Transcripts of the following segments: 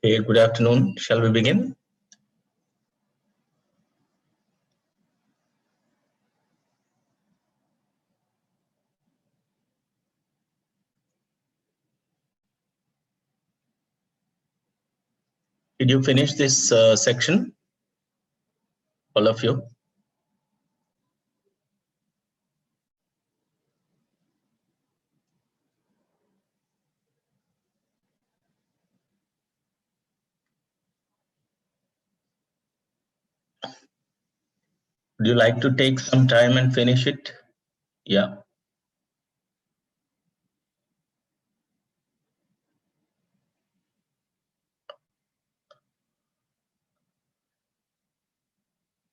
Hey, good afternoon. Shall we begin? Did you finish this section, all of you? Would you like to take some time and finish it? Yeah.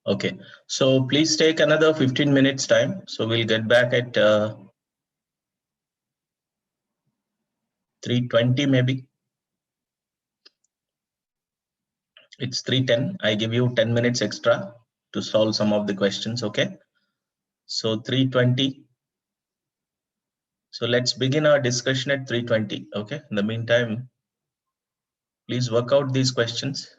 Okay. So please take another 15 minutes time. So we'll get back at 3:20 maybe. It's 3:10. I give you 10 minutes extra to solve some of the questions. Okay. So 3:20. So let's begin our discussion at 3:20. Okay. In the meantime, please work out these questions.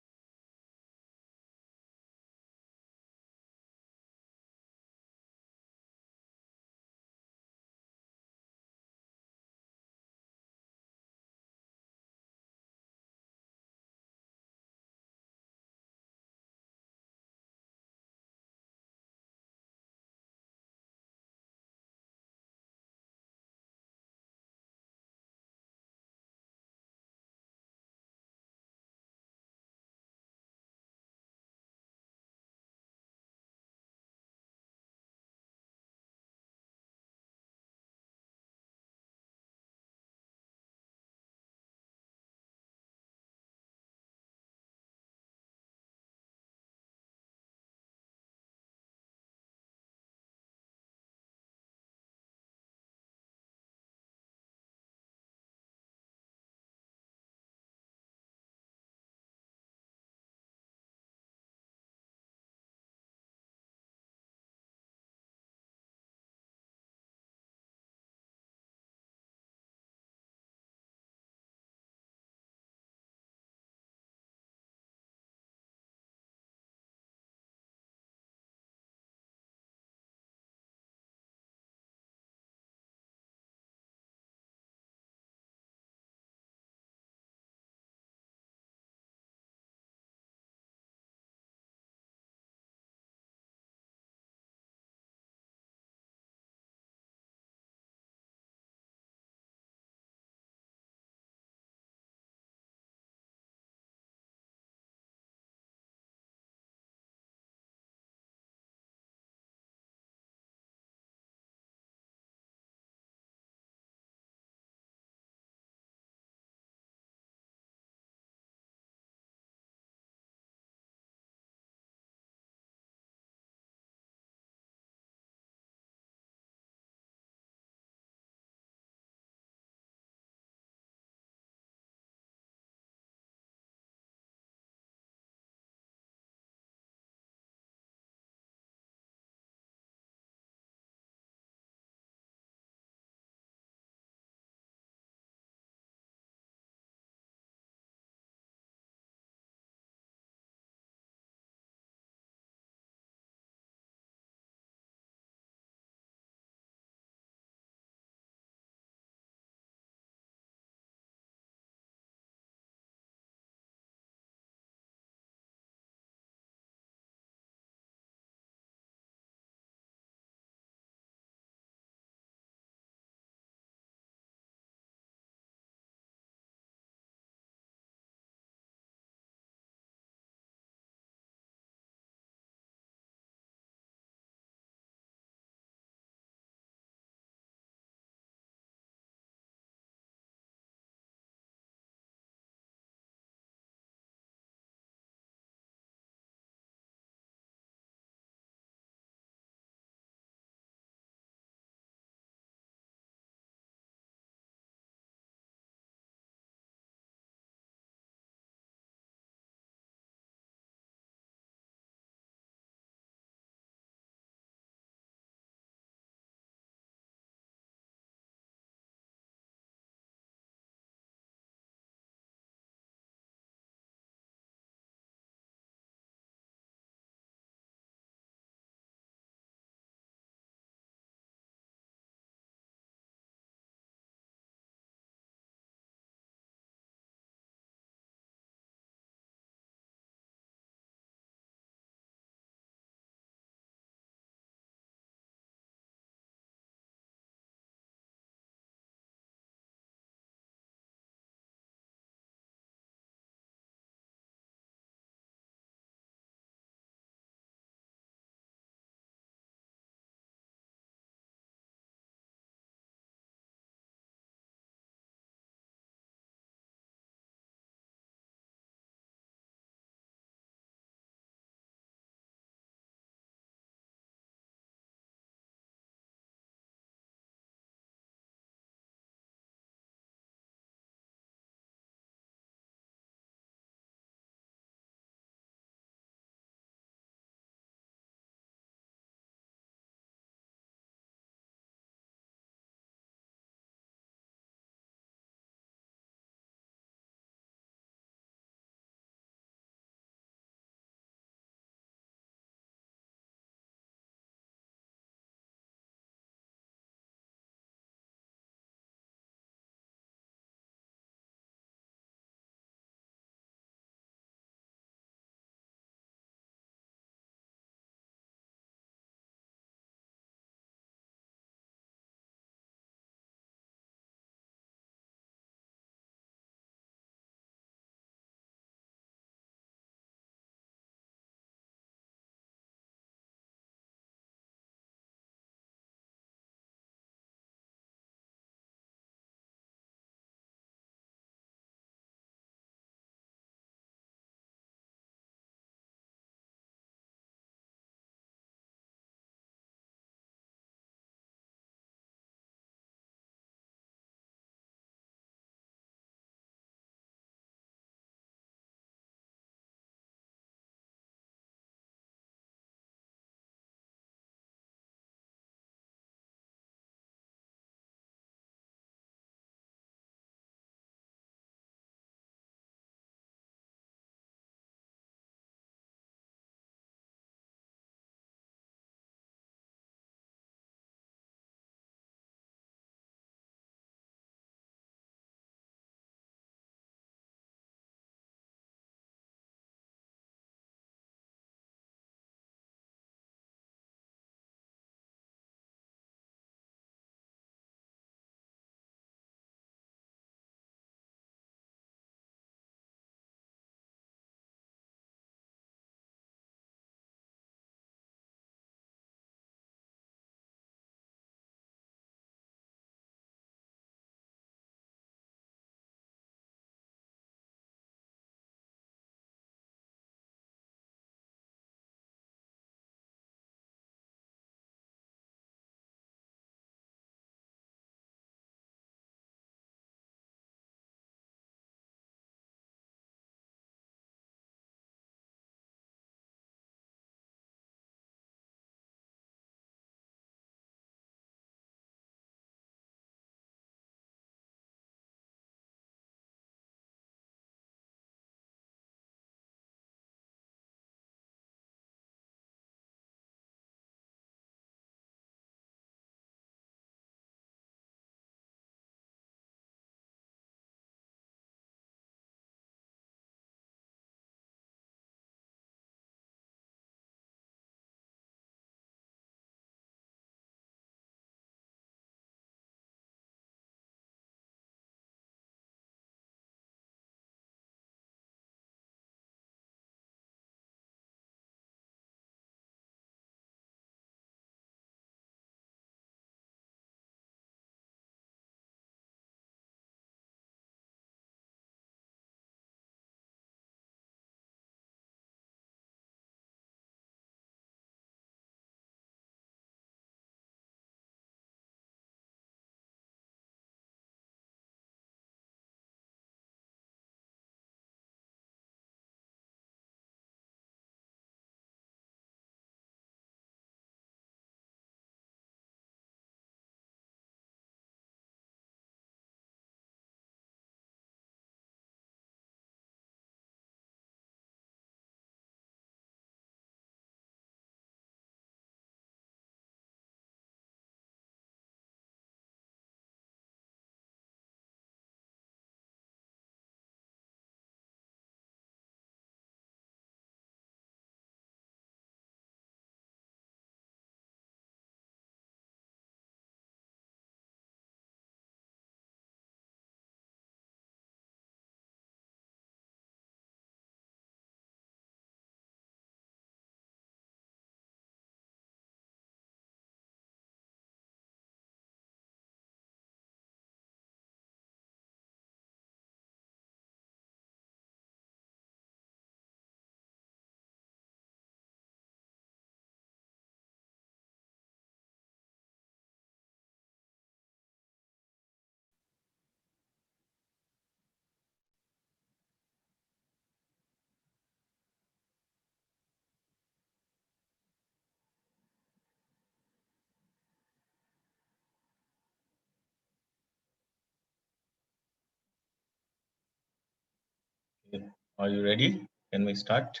Are you ready? Can we start?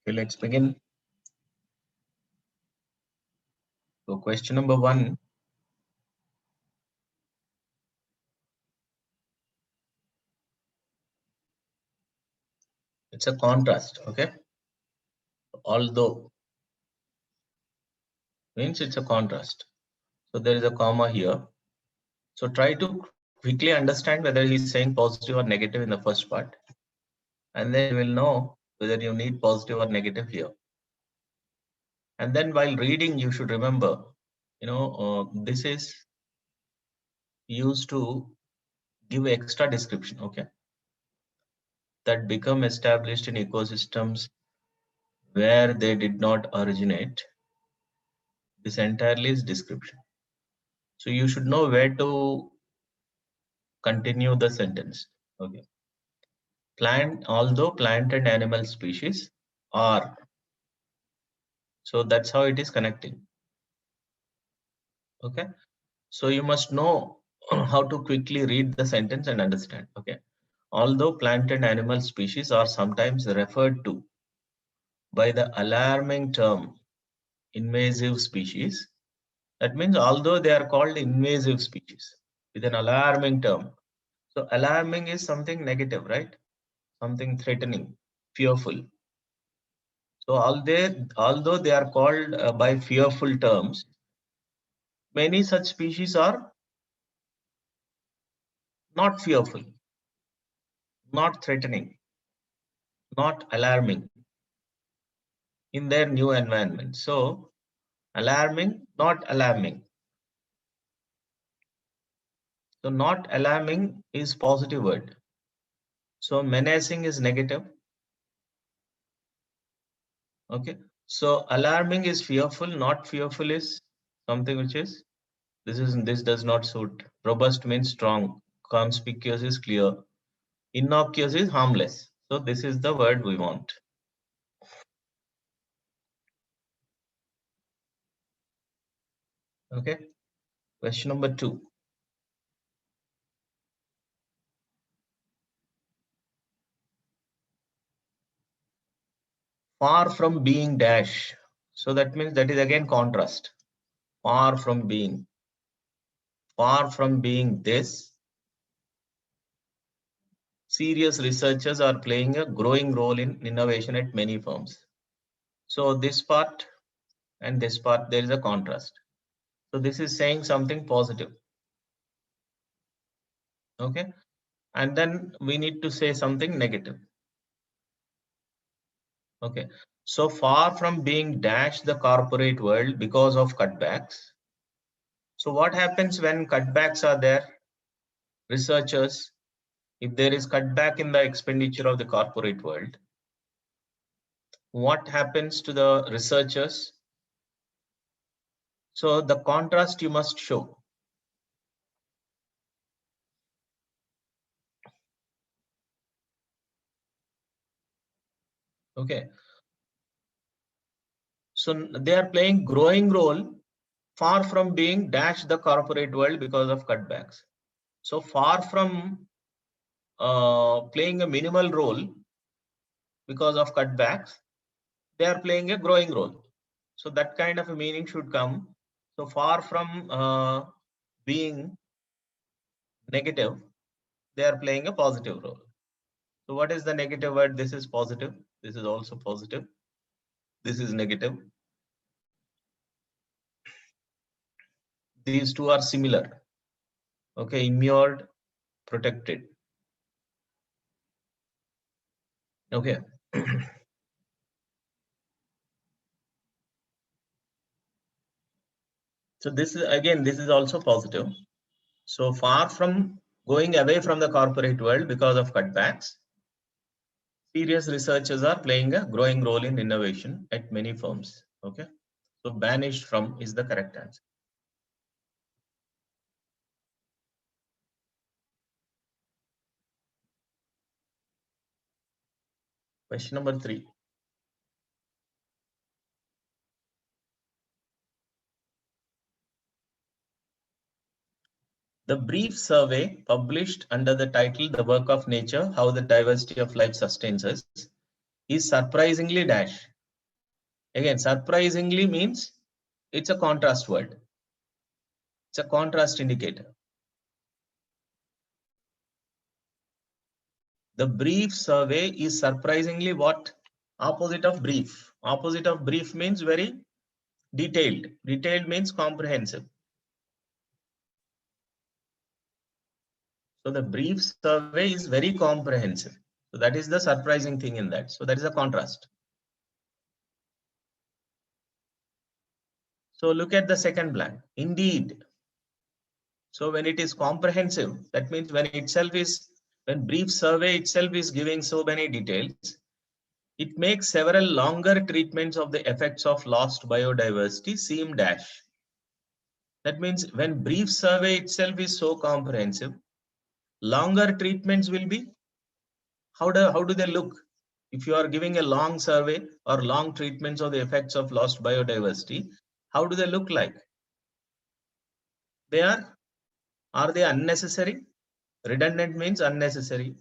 Okay, let's begin. So question number 1. It's a contrast, okay? Although means it's a contrast. So there is a comma here. So try to quickly understand whether he's saying positive or negative in the first part. And then you will know whether you need positive or negative here. And then while reading, you should remember, this is used to give extra description, okay? That become established in ecosystems where they did not originate. This entirely is description. So you should know where to continue the sentence, okay? Although plant and animal species are, so that's how it is connecting, okay? So you must know how to quickly read the sentence and understand, okay? Although plant and animal species are sometimes referred to by the alarming term invasive species, that means although they are called invasive species with an alarming term. So alarming is something negative, right? Something threatening, fearful. So although they are called by fearful terms, many such species are not fearful, not threatening, not alarming in their new environment. So alarming, not alarming. So not alarming is positive word. So menacing is negative. Okay. So alarming is fearful, not fearful is something which is this does not suit. Robust means strong. Conspicuous is clear. Innocuous is harmless. So this is the word we want. Okay. Question number 2. Far from being dash. So that means that is again contrast. Far from being. Far from being this. Serious researchers are playing a growing role in innovation at many firms. So this part and this part, there is a contrast. So this is saying something positive. Okay. And then we need to say something negative. Okay. So far from being dash the corporate world because of cutbacks. So what happens when cutbacks are there? Researchers, if there is cutback in the expenditure of the corporate world, what happens to the researchers? So the contrast you must show. Okay. So they are playing growing role, far from being dash the corporate world because of cutbacks. So far from playing a minimal role because of cutbacks, they are playing a growing role. So that kind of a meaning should come. So far from being negative, they are playing a positive role. So what is the negative word? This is positive. This is also positive. This is negative. These two are similar. Okay, immured, protected. Okay. So this is again, this is also positive. So far from going away from the corporate world because of cutbacks, serious researchers are playing a growing role in innovation at many firms. Okay. So banished from is the correct answer. Question number 3. The brief survey published under the title The Work of Nature, How the Diversity of Life Sustains Us is surprisingly dash. Again, surprisingly means it's a contrast word. It's a contrast indicator. The brief survey is surprisingly what? Opposite of brief. Opposite of brief means very detailed. Detailed means comprehensive. So the brief survey is very comprehensive. So that is the surprising thing in that. So that is a contrast. So look at the second blank. Indeed. So when it is comprehensive, that means when brief survey itself is giving so many details, it makes several longer treatments of the effects of lost biodiversity seem dash. That means when brief survey itself is so comprehensive, longer treatments will be, how do they look? If you are giving a long survey or long treatments of the effects of lost biodiversity, how do they look like? They are they unnecessary? Redundant means unnecessary.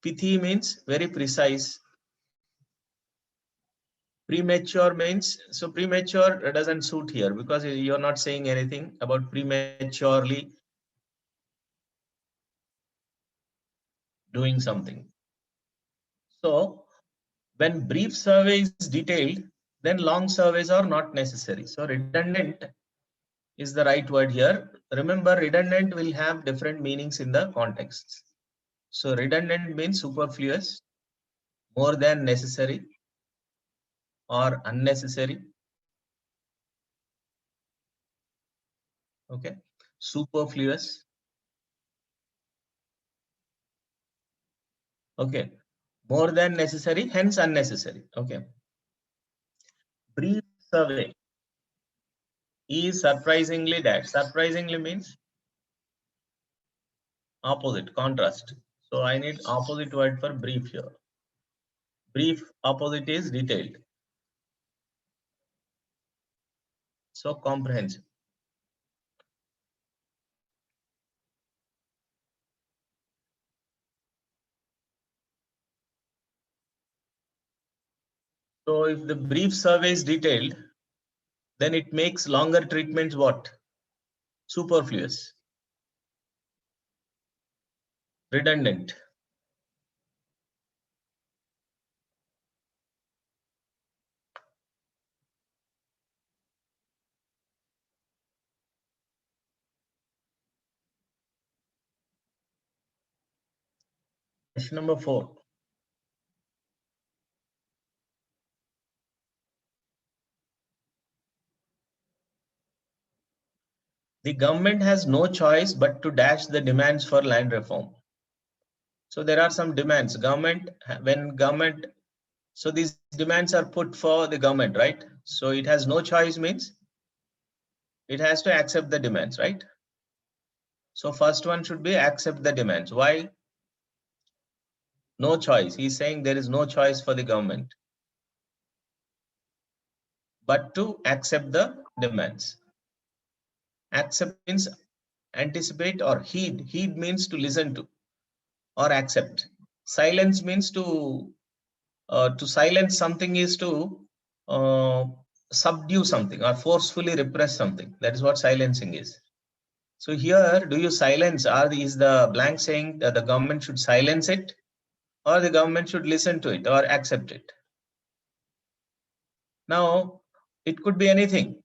Pithy means very precise. Premature means, so premature doesn't suit here because you're not saying anything about prematurely doing something. So when brief survey is detailed, then long surveys are not necessary. So redundant is the right word here. Remember, redundant will have different meanings in the contexts. So redundant means superfluous, more than necessary, or unnecessary. Okay, superfluous. Okay, more than necessary, hence unnecessary. Okay, brief survey is surprisingly dash. Surprisingly means opposite, contrast. So I need opposite word for brief here. Brief opposite is detailed. So comprehensive. So if the brief survey is detailed, then it makes longer treatments what? Superfluous. Redundant. Question number 4. The government has no choice but to dash the demands for land reform. So there are some demands. When government So these demands are put for the government, right? So it has no choice means it has to accept the demands, right? So first one should be accept the demands. Why? No choice. He's saying there is no choice for the government but to accept the demands. Accept means anticipate or heed. Heed means to listen to or accept. Silence means to silence something is to uh, subdue something or forcefully repress something. That is what silencing is. So here, do you silence, or is the blank saying that the government should silence it, or the government should listen to it or accept it? Now, it could be anything,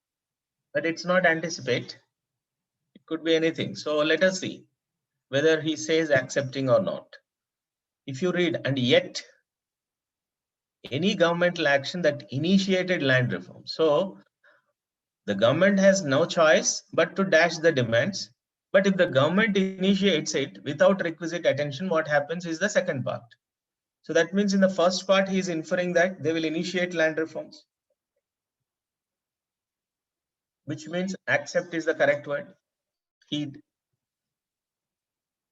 but it's not anticipate. It could be anything. So let us see whether he says accepting or not. If you read, and yet any governmental action that initiated land reform. So the government has no choice but to dash the demands. But if the government initiates it without requisite attention, what happens is the second part. So that means in the first part, he is inferring that they will initiate land reforms, which means accept is the correct word, heed,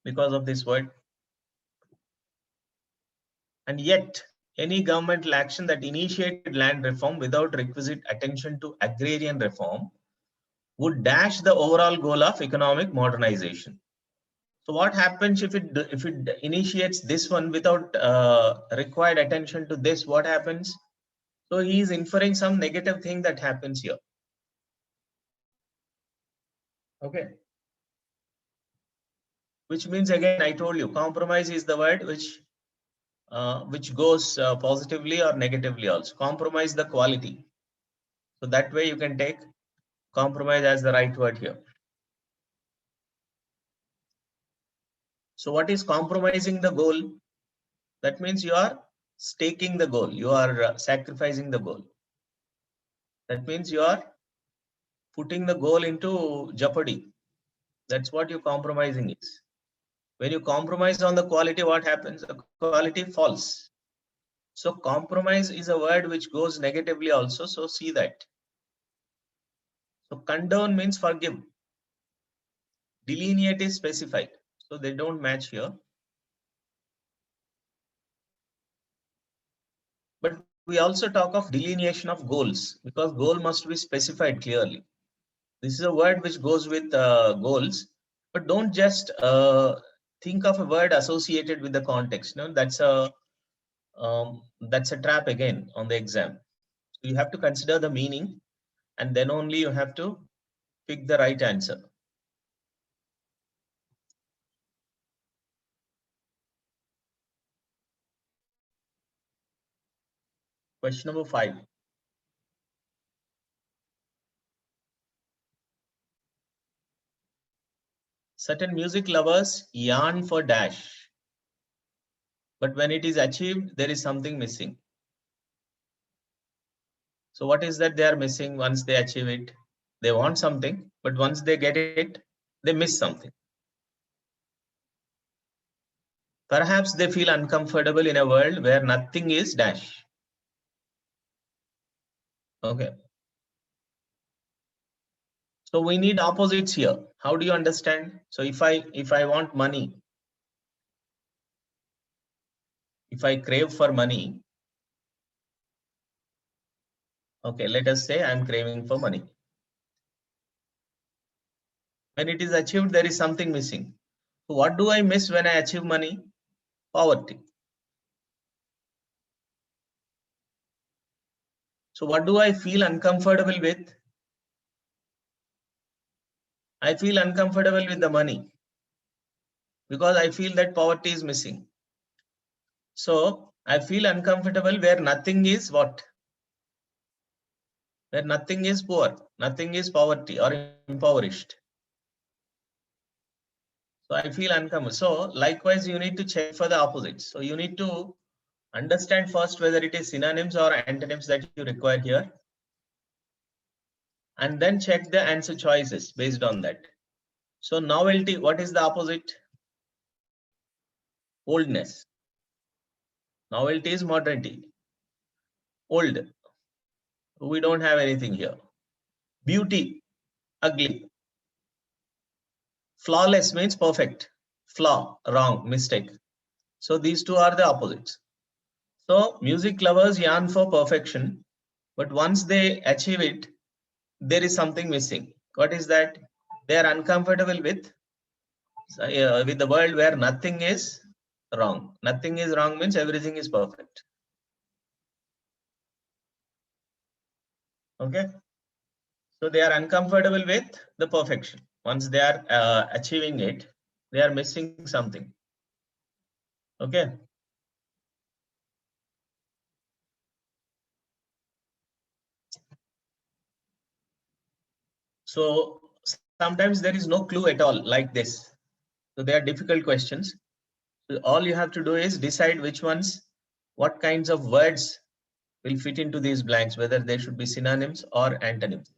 because of this word. And yet, any governmental action that initiated land reform without requisite attention to agrarian reform would dash the overall goal of economic modernization. So what happens if it initiates this one without required attention to this? What happens? So he is inferring some negative thing that happens here. Okay. Which means, again, I told you, compromise is the word which goes positively or negatively also. Compromise the quality. So that way you can take compromise as the right word here. So what is compromising the goal? That means you are staking the goal. You are sacrificing the goal. That means you are putting the goal into jeopardy. That's what your compromising is. When you compromise on the quality, what happens? The quality falls. So compromise is a word which goes negatively also. So see that. So condone means forgive. Delineate is specified. So they don't match here. But we also talk of delineation of goals because goal must be specified clearly. This is a word which goes with goals, but don't just think of a word associated with the context. No, that's a trap again on the exam. So you have to consider the meaning, and then only you have to pick the right answer. Question number 5. Certain music lovers yearn for dash, but when it is achieved, there is something missing. So what is that they are missing once they achieve it? They want something, but once they get it, they miss something. Perhaps they feel uncomfortable in a world where nothing is dash. Okay. So we need opposites here. How do you understand? So if I want money, if I crave for money, okay, let us say I'm craving for money. When it is achieved, there is something missing. So what do I miss when I achieve money? Poverty. So what do I feel uncomfortable with? I feel uncomfortable with the money because I feel that poverty is missing. So I feel uncomfortable where nothing is what? Where nothing is poor, nothing is poverty or impoverished. So I feel uncomfortable. So likewise, you need to check for the opposites. So you need to understand first whether it is synonyms or antonyms that you require here. And then check the answer choices based on that. So novelty, what is the opposite? Oldness. Novelty is modernity. old. We don't have anything here. Beauty, ugly. Flawless means perfect. Flaw, wrong, mistake. So these two are the opposites. So music lovers yearn for perfection, but once they achieve it, there is something missing. What is that? They are uncomfortable with the world where nothing is wrong. Nothing is wrong means everything is perfect. Okay. So they are uncomfortable with the perfection. Once they are achieving it, they are missing something. Okay. So sometimes there is no clue at all like this. So they are difficult questions. So all you have to do is decide which ones, what kinds of words will fit into these blanks, whether they should be synonyms or antonyms.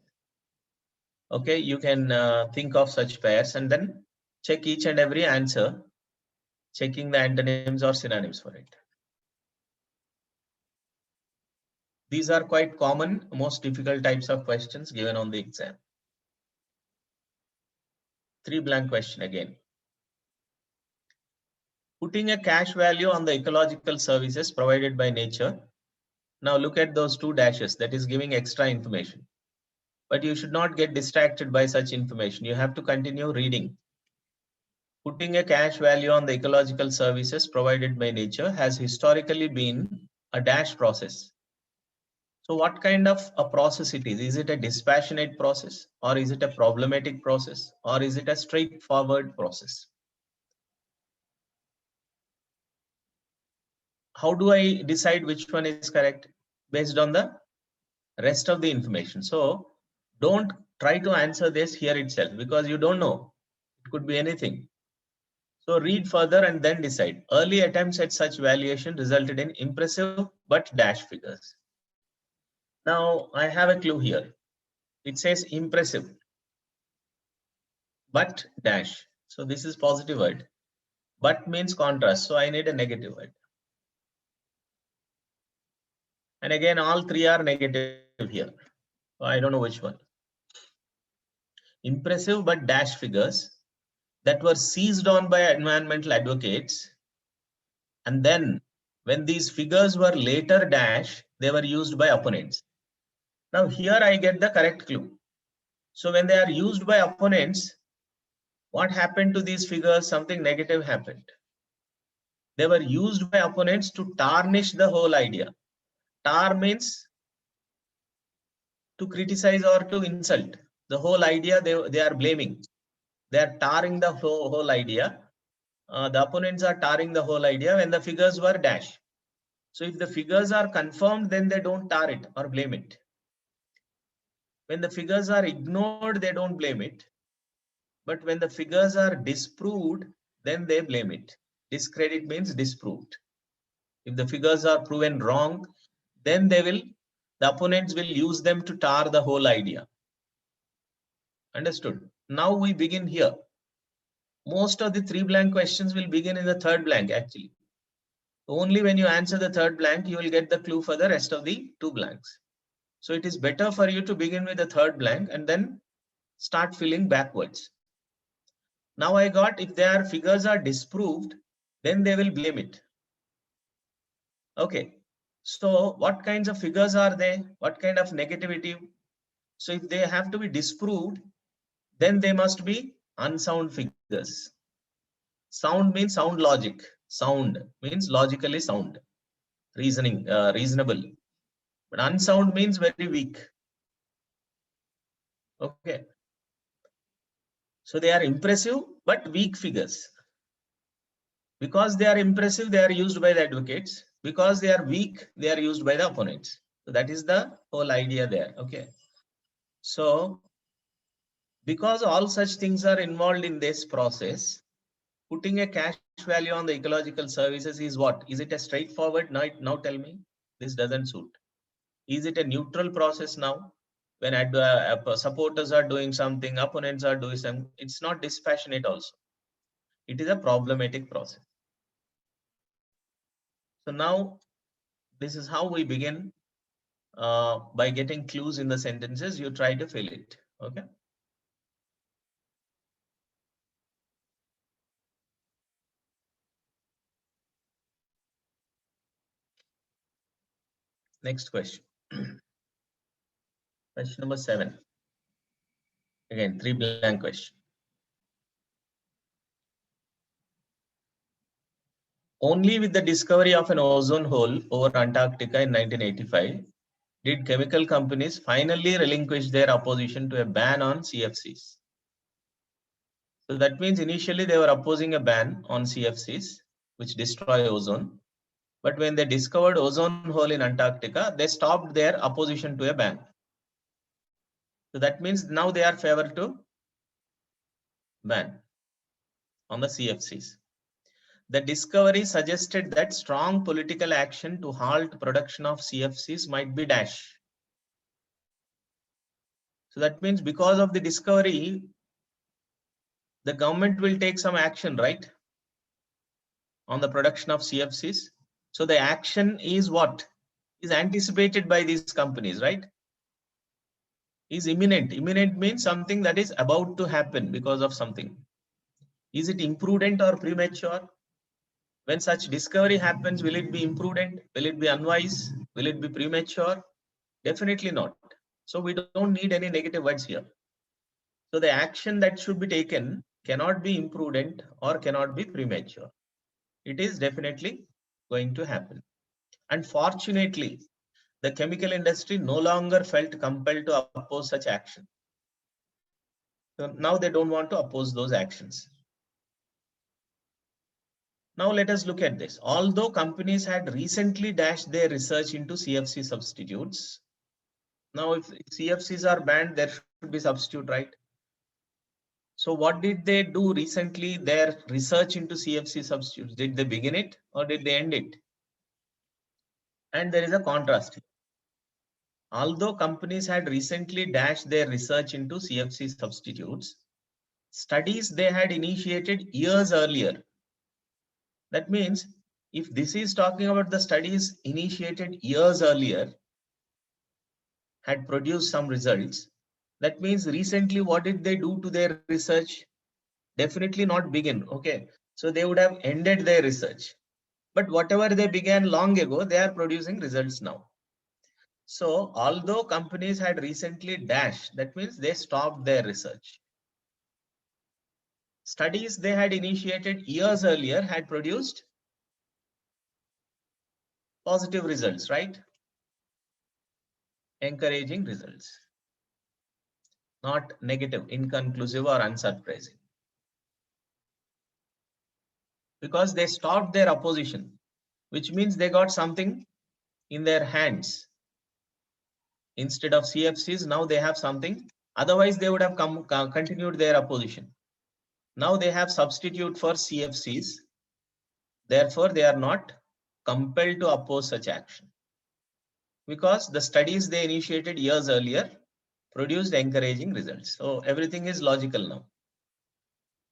Okay, you can think of such pairs and then check each and every answer, checking the antonyms or synonyms for it. These are quite common, most difficult types of questions given on the exam. 3 blank question again. Putting a cash value on the ecological services provided by nature. Now look at those 2 dashes, that is giving extra information. But you should not get distracted by such information. You have to continue reading. Putting a cash value on the ecological services provided by nature has historically been a dash process. So what kind of a process it is? Is it a dispassionate process, or is it a problematic process, or is it a straightforward process? How do I decide which one is correct? Based on the rest of the information. So don't try to answer this here itself because you don't know. It could be anything. So read further and then decide. Early attempts at such valuation resulted in impressive but dash figures. Now I have a clue here. It says impressive but dash. So this is positive word. But means contrast. So I need a negative word. And again, all 3 are negative here. So I don't know which one. Impressive but dash figures that were seized on by environmental advocates. And then when these figures were later dashed, they were used by opponents. Now here I get the correct clue. So when they are used by opponents, what happened to these figures? Something negative happened. They were used by opponents to tarnish the whole idea. Tar means to criticize or to insult. The whole idea they are blaming. They are tarring the whole idea. The opponents are tarring the whole idea when the figures were dashed. So if the figures are confirmed, then they don't tar it or blame it. When the figures are ignored, they don't blame it. But when the figures are disproved, then they blame it. Discredit means disproved. If the figures are proven wrong, then the opponents will use them to tar the whole idea. Understood? Now we begin here. Most of the 3 blank questions will begin in the 3rd blank actually. Only when you answer the 3rd blank, you will get the clue for the rest of the 2 blanks. So it is better for you to begin with the 3rd blank and then start filling backwards. Now I got if their figures are disproved, then they will blame it. Okay. So what kinds of figures are they? What kind of negativity? So if they have to be disproved, then they must be unsound figures. Sound means sound logic. Sound means logically sound, reasonable. But unsound means very weak. Okay. So they are impressive but weak figures. Because they are impressive, they are used by the advocates. Because they are weak, they are used by the opponents. So that is the whole idea there. Okay. So because all such things are involved in this process, putting a cash value on the ecological services is what? Is it a straightforward? Now tell me, this doesn't suit. Is it a neutral process now? When supporters are doing something, opponents are doing something, it's not dispassionate also. It is a problematic process. So now this is how we begin by getting clues in the sentences, you try to fill it. Okay. Next question. Question number 7. Again, 3 blank question. Only with the discovery of an ozone hole over Antarctica in 1985 did chemical companies finally relinquish their opposition to a ban on CFCs. So that means initially they were opposing a ban on CFCs, which destroy ozone. But when they discovered ozone hole in Antarctica, they stopped their opposition to a ban. So that means now they are favored to ban on the CFCs. The discovery suggested that strong political action to halt production of CFCs might be dash. So that means because of the discovery, the government will take some action, right, on the production of CFCs. So the action is what is anticipated by these companies, right? Is imminent. Imminent means something that is about to happen because of something. Is it imprudent or premature? When such discovery happens, will it be imprudent? Will it be unwise? Will it be premature? Definitely not. So we don't need any negative words here. So the action that should be taken cannot be imprudent or cannot be premature. It is definitely going to happen. And fortunately, the chemical industry no longer felt compelled to oppose such action. So now they don't want to oppose those actions. Now let us look at this. Although companies had recently dashed their research into CFC substitutes, now if CFCs are banned, there should be substitute, right? So what did they do recently? Their research into CFC substitutes. Did they begin it or did they end it? And there is a contrast. Although companies had recently dashed their research into CFC substitutes, studies they had initiated years earlier. That means if this is talking about the studies initiated years earlier had produced some results, that means recently what did they do to their research? Definitely not begin. Okay. So they would have ended their research. But whatever they began long ago, they are producing results now. So although companies had recently dashed, that means they stopped their research. Studies they had initiated years earlier had produced positive results, right? Encouraging results. Not negative, inconclusive or unsurprising. Because they stopped their opposition, which means they got something in their hands. Instead of CFCs, now they have something. Otherwise, they would have continued their opposition. Now they have substitute for CFCs. Therefore, they are not compelled to oppose such action. Because the studies they initiated years earlier produced encouraging results. So everything is logical now.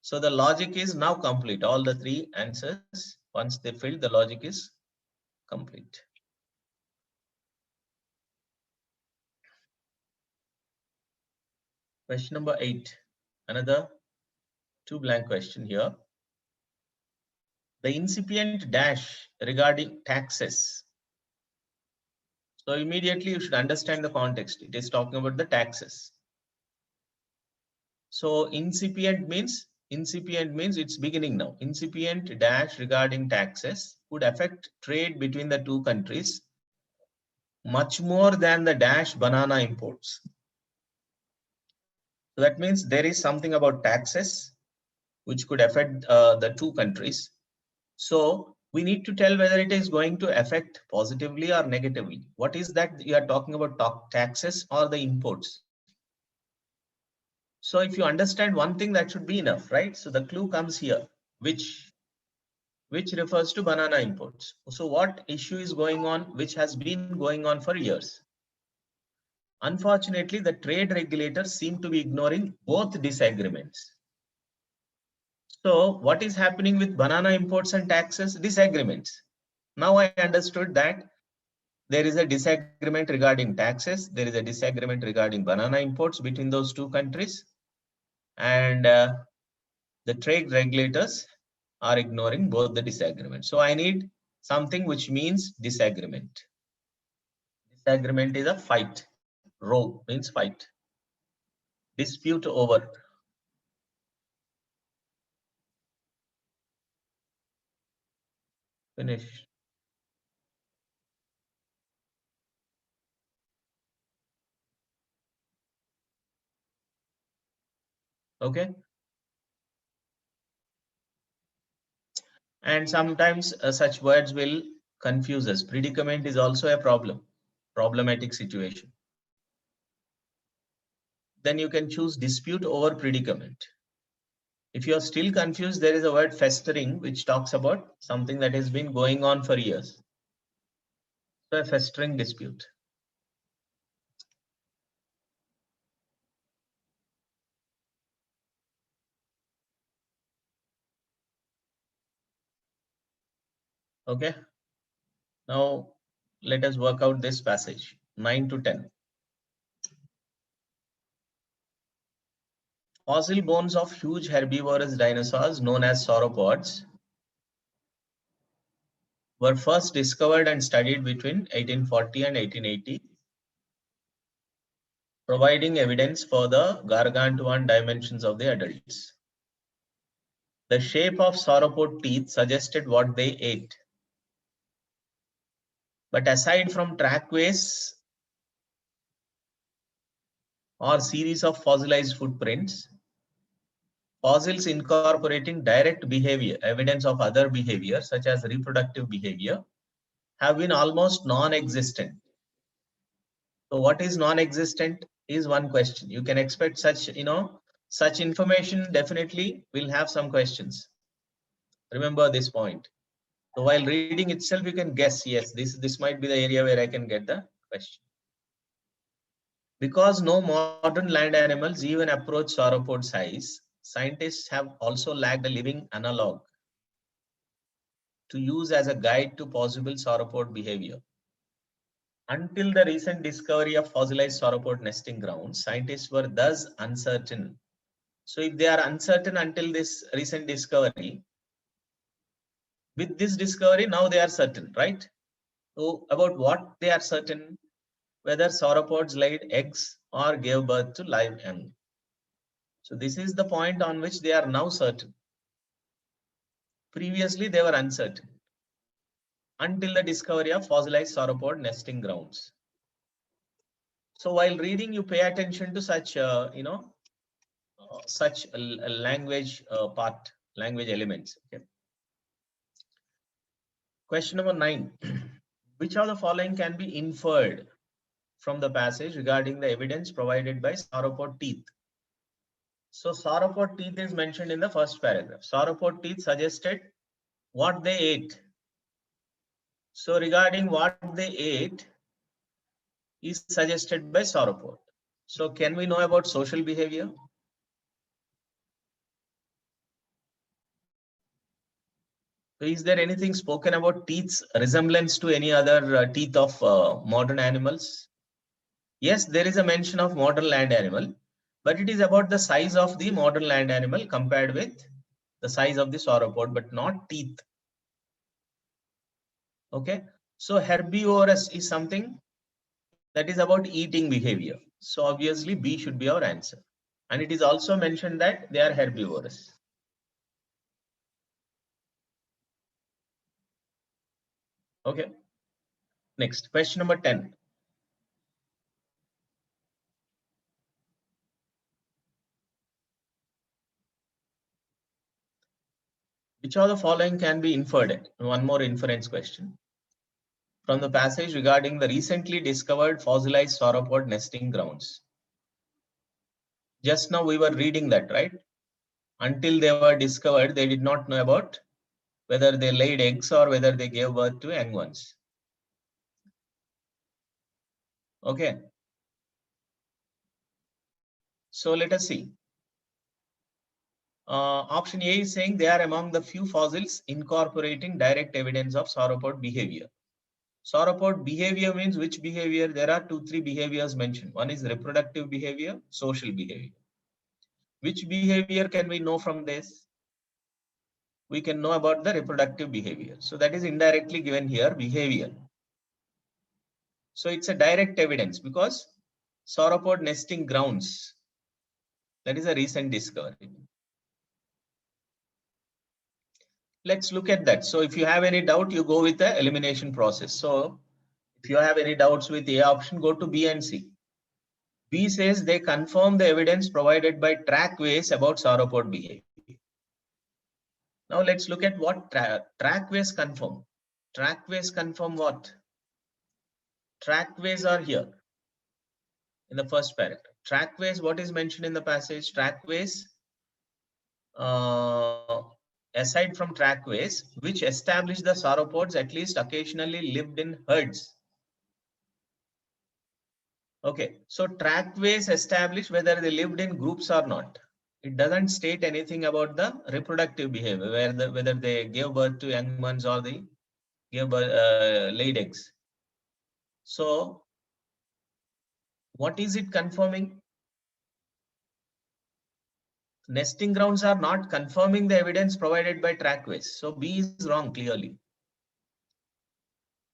So the logic is now complete. All the 3 answers, once they filled, the logic is complete. Question number 8. Another 2 blank question here. The incipient dash regarding taxes. So immediately you should understand the context. It is talking about the taxes. So incipient means it's beginning now. Incipient dash regarding taxes would affect trade between the 2 countries much more than the dash banana imports. So that means there is something about taxes which could affect the 2 countries. So we need to tell whether it is going to affect positively or negatively. What is that you are talking about, taxes or the imports? So if you understand one thing, that should be enough, right? So the clue comes here, which refers to banana imports. So what issue is going on, which has been going on for years? Unfortunately, the trade regulators seem to be ignoring both disagreements. So what is happening with banana imports and taxes? Disagreements. Now I understood that There is a disagreement regarding taxes. There is a disagreement regarding banana imports between those two countries. And the trade regulators are ignoring both the disagreements. So I need something which means disagreement. Disagreement is a fight. Row means fight. Dispute over. Finish. Okay. And sometimes such words will confuse us. Predicament is also a problematic situation. Then you can choose dispute over predicament. If you are still confused, there is a word festering, which talks about something that has been going on for years. So a festering dispute. Okay. Now let us work out this passage 9 to 10. Fossil bones of huge herbivorous dinosaurs known as sauropods were first discovered and studied between 1840 and 1880, providing evidence for the gargantuan dimensions of the adults. The shape of sauropod teeth suggested what they ate. But aside from trackways or series of fossilized footprints, fossils incorporating direct behavior, evidence of other behavior such as reproductive behavior, have been almost non-existent. So what is non-existent is one question. You can expect such, such information definitely will have some questions. Remember this point. So while reading itself, you can guess, yes, this might be the area where I can get the question. Because no modern land animals even approach sauropod size, scientists have also lacked a living analog to use as a guide to possible sauropod behavior. Until the recent discovery of fossilized sauropod nesting grounds, scientists were thus uncertain. So if they are uncertain until this recent discovery, with this discovery, now they are certain, right? So about what they are certain, whether sauropods laid eggs or gave birth to live young. So this is the point on which they are now certain. Previously, they were uncertain until the discovery of fossilized sauropod nesting grounds. So while reading, you pay attention to such, such a language language elements. Okay. Question number 9. Which of the following can be inferred from the passage regarding the evidence provided by sauropod teeth? So sauropod teeth is mentioned in the first paragraph. Sauropod teeth suggested what they ate. So regarding what they ate is suggested by sauropod. So can we know about social behavior? So is there anything spoken about teeth's resemblance to any other teeth of modern animals? Yes, there is a mention of modern land animal, but it is about the size of the modern land animal compared with the size of the sauropod, but not teeth. Okay, so herbivorous is something that is about eating behavior. So obviously B should be our answer. And it is also mentioned that they are herbivorous. Okay. Next, question number 10. Which of the following can be inferred? One more inference question. From the passage regarding the recently discovered fossilized sauropod nesting grounds. Just now we were reading that, right? Until they were discovered, they did not know about whether they laid eggs or whether they gave birth to young ones. Okay. So let us see. Option A is saying they are among the few fossils incorporating direct evidence of sauropod behavior. Sauropod behavior means which behavior? There are 2-3 behaviors mentioned. One is reproductive behavior, social behavior. Which behavior can we know from this? We can know about the reproductive behavior. So that is indirectly given here, behavior. So it's a direct evidence because sauropod nesting grounds. That is a recent discovery. Let's look at that. So if you have any doubt, you go with the elimination process. So if you have any doubts with A option, go to B and C. B says they confirm the evidence provided by trackways about sauropod behavior. Now let's look at what trackways confirm. Trackways confirm what? Trackways are here in the first paragraph. Trackways, what is mentioned in the passage? Trackways, aside from trackways, which establish the sauropods at least occasionally lived in herds. Okay, so trackways establish whether they lived in groups or not. It doesn't state anything about the reproductive behavior, whether they gave birth to young ones or they gave birth, laid eggs. So what is it confirming? Nesting grounds are not confirming the evidence provided by trackways. So B is wrong clearly.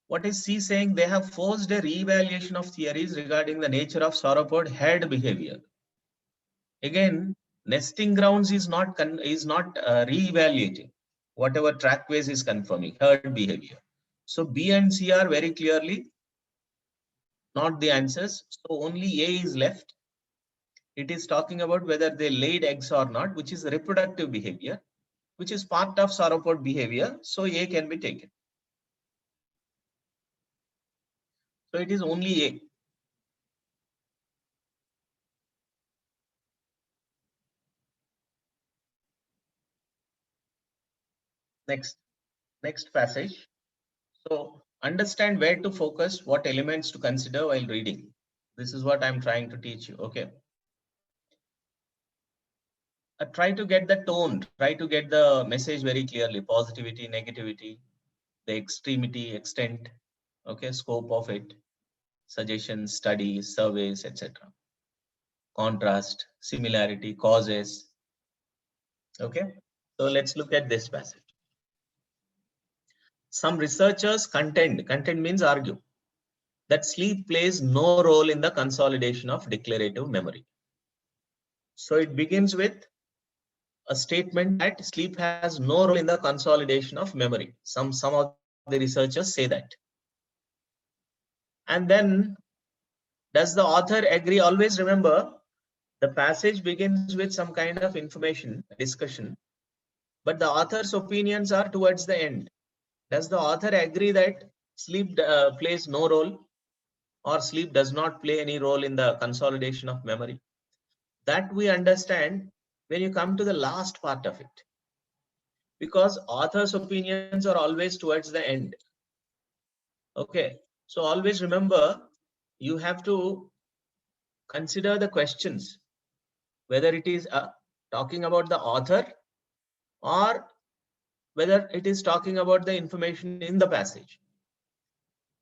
What is C saying? They have forced a re-evaluation of theories regarding the nature of sauropod herd behavior. Again, nesting grounds is not re-evaluating whatever trackways is confirming herd behavior. So B and C are very clearly not the answers. So only A is left. It is talking about whether they laid eggs or not, which is reproductive behavior, which is part of sauropod behavior. So A can be taken. So it is only A. Next passage. So understand where to focus, what elements to consider while reading. This is what I'm trying to teach you. Okay. Try to get the tone, try to get the message very clearly. Positivity, negativity, the extremity, extent, okay, scope of it, suggestions, studies, surveys, etc. Contrast, similarity, causes. Okay. So let's look at this passage. Some researchers contend means argue, that sleep plays no role in the consolidation of declarative memory. So it begins with a statement that sleep has no role in the consolidation of memory. Some of the researchers say that. And then, does the author agree? Always remember, the passage begins with some kind of information, discussion, but the author's opinions are towards the end. Does the author agree that sleep plays no role, or sleep does not play any role in the consolidation of memory? That we understand when you come to the last part of it, because author's opinions are always towards the end. Okay, so always remember, you have to consider the questions, whether it is talking about the author or whether it is talking about the information in the passage.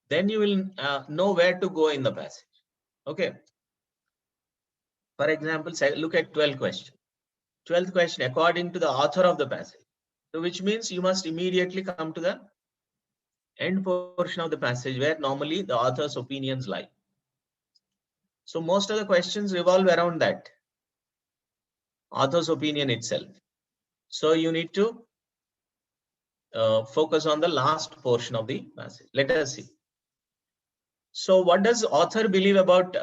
Then you will know where to go in the passage. Okay. For example, say, look at 12th question. 12th question, according to the author of the passage. So which means you must immediately come to the end portion of the passage where normally the author's opinions lie. So most of the questions revolve around that author's opinion itself. So you need to focus on the last portion of the passage. Let us see. So what does author believe about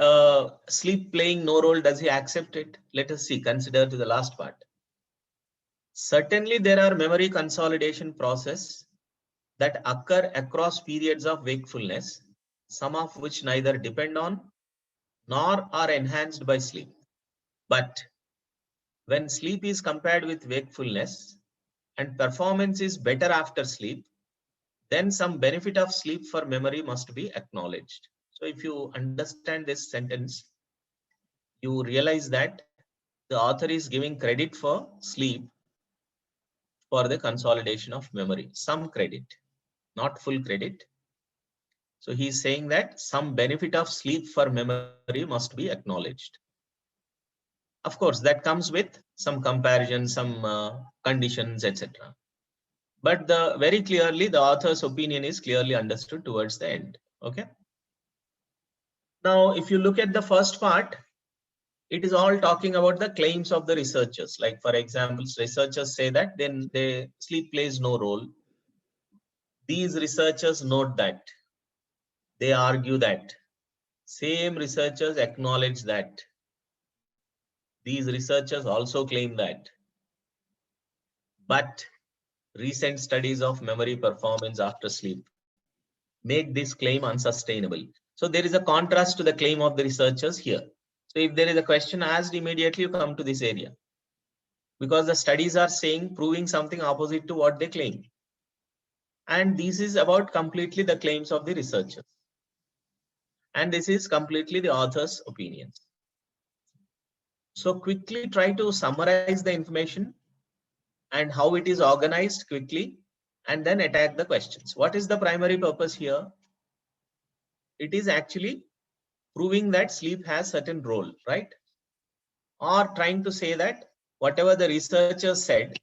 sleep playing no role? Does he accept it? Let us see, consider to the last part. Certainly there are memory consolidation process that occur across periods of wakefulness, some of which neither depend on nor are enhanced by sleep. But when sleep is compared with wakefulness and performance is better after sleep, then some benefit of sleep for memory must be acknowledged. So if you understand this sentence, you realize that the author is giving credit for sleep for the consolidation of memory, some credit, not full credit. So he's saying that some benefit of sleep for memory must be acknowledged. Of course, that comes with some comparison, some conditions, etc. But very clearly, the author's opinion is clearly understood towards the end. Okay. Now, if you look at the first part, it is all talking about the claims of the researchers. Like, for example, researchers say that then sleep plays no role. These researchers note that. They argue that. Same researchers acknowledge that. These researchers also claim that. But recent studies of memory performance after sleep make this claim unsustainable. So there is a contrast to the claim of the researchers here. So if there is a question asked, immediately you come to this area, because the studies are saying, proving something opposite to what they claim. And this is about completely the claims of the researchers. And this is completely the author's opinions. So quickly try to summarize the information and how it is organized quickly, and then attack the questions. What is the primary purpose here? It is actually proving that sleep has certain role, right? Or trying to say that whatever the researchers said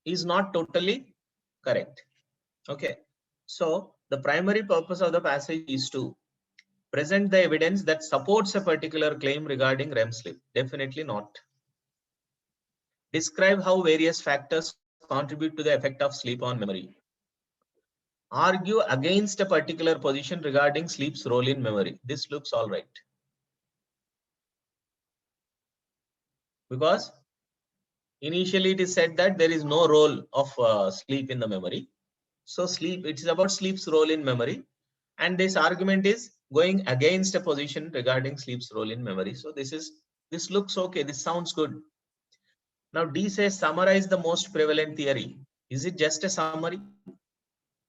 is not totally correct. Okay. So the primary purpose of the passage is to present the evidence that supports a particular claim regarding REM sleep. Definitely not. Describe how various factors contribute to the effect of sleep on memory. Argue against a particular position regarding sleep's role in memory. This looks all right. Because initially it is said that there is no role of sleep in the memory. So sleep, it is about sleep's role in memory. And this argument is going against a position regarding sleep's role in memory. So this looks okay. This sounds good. Now D says summarize the most prevalent theory. Is it just a summary?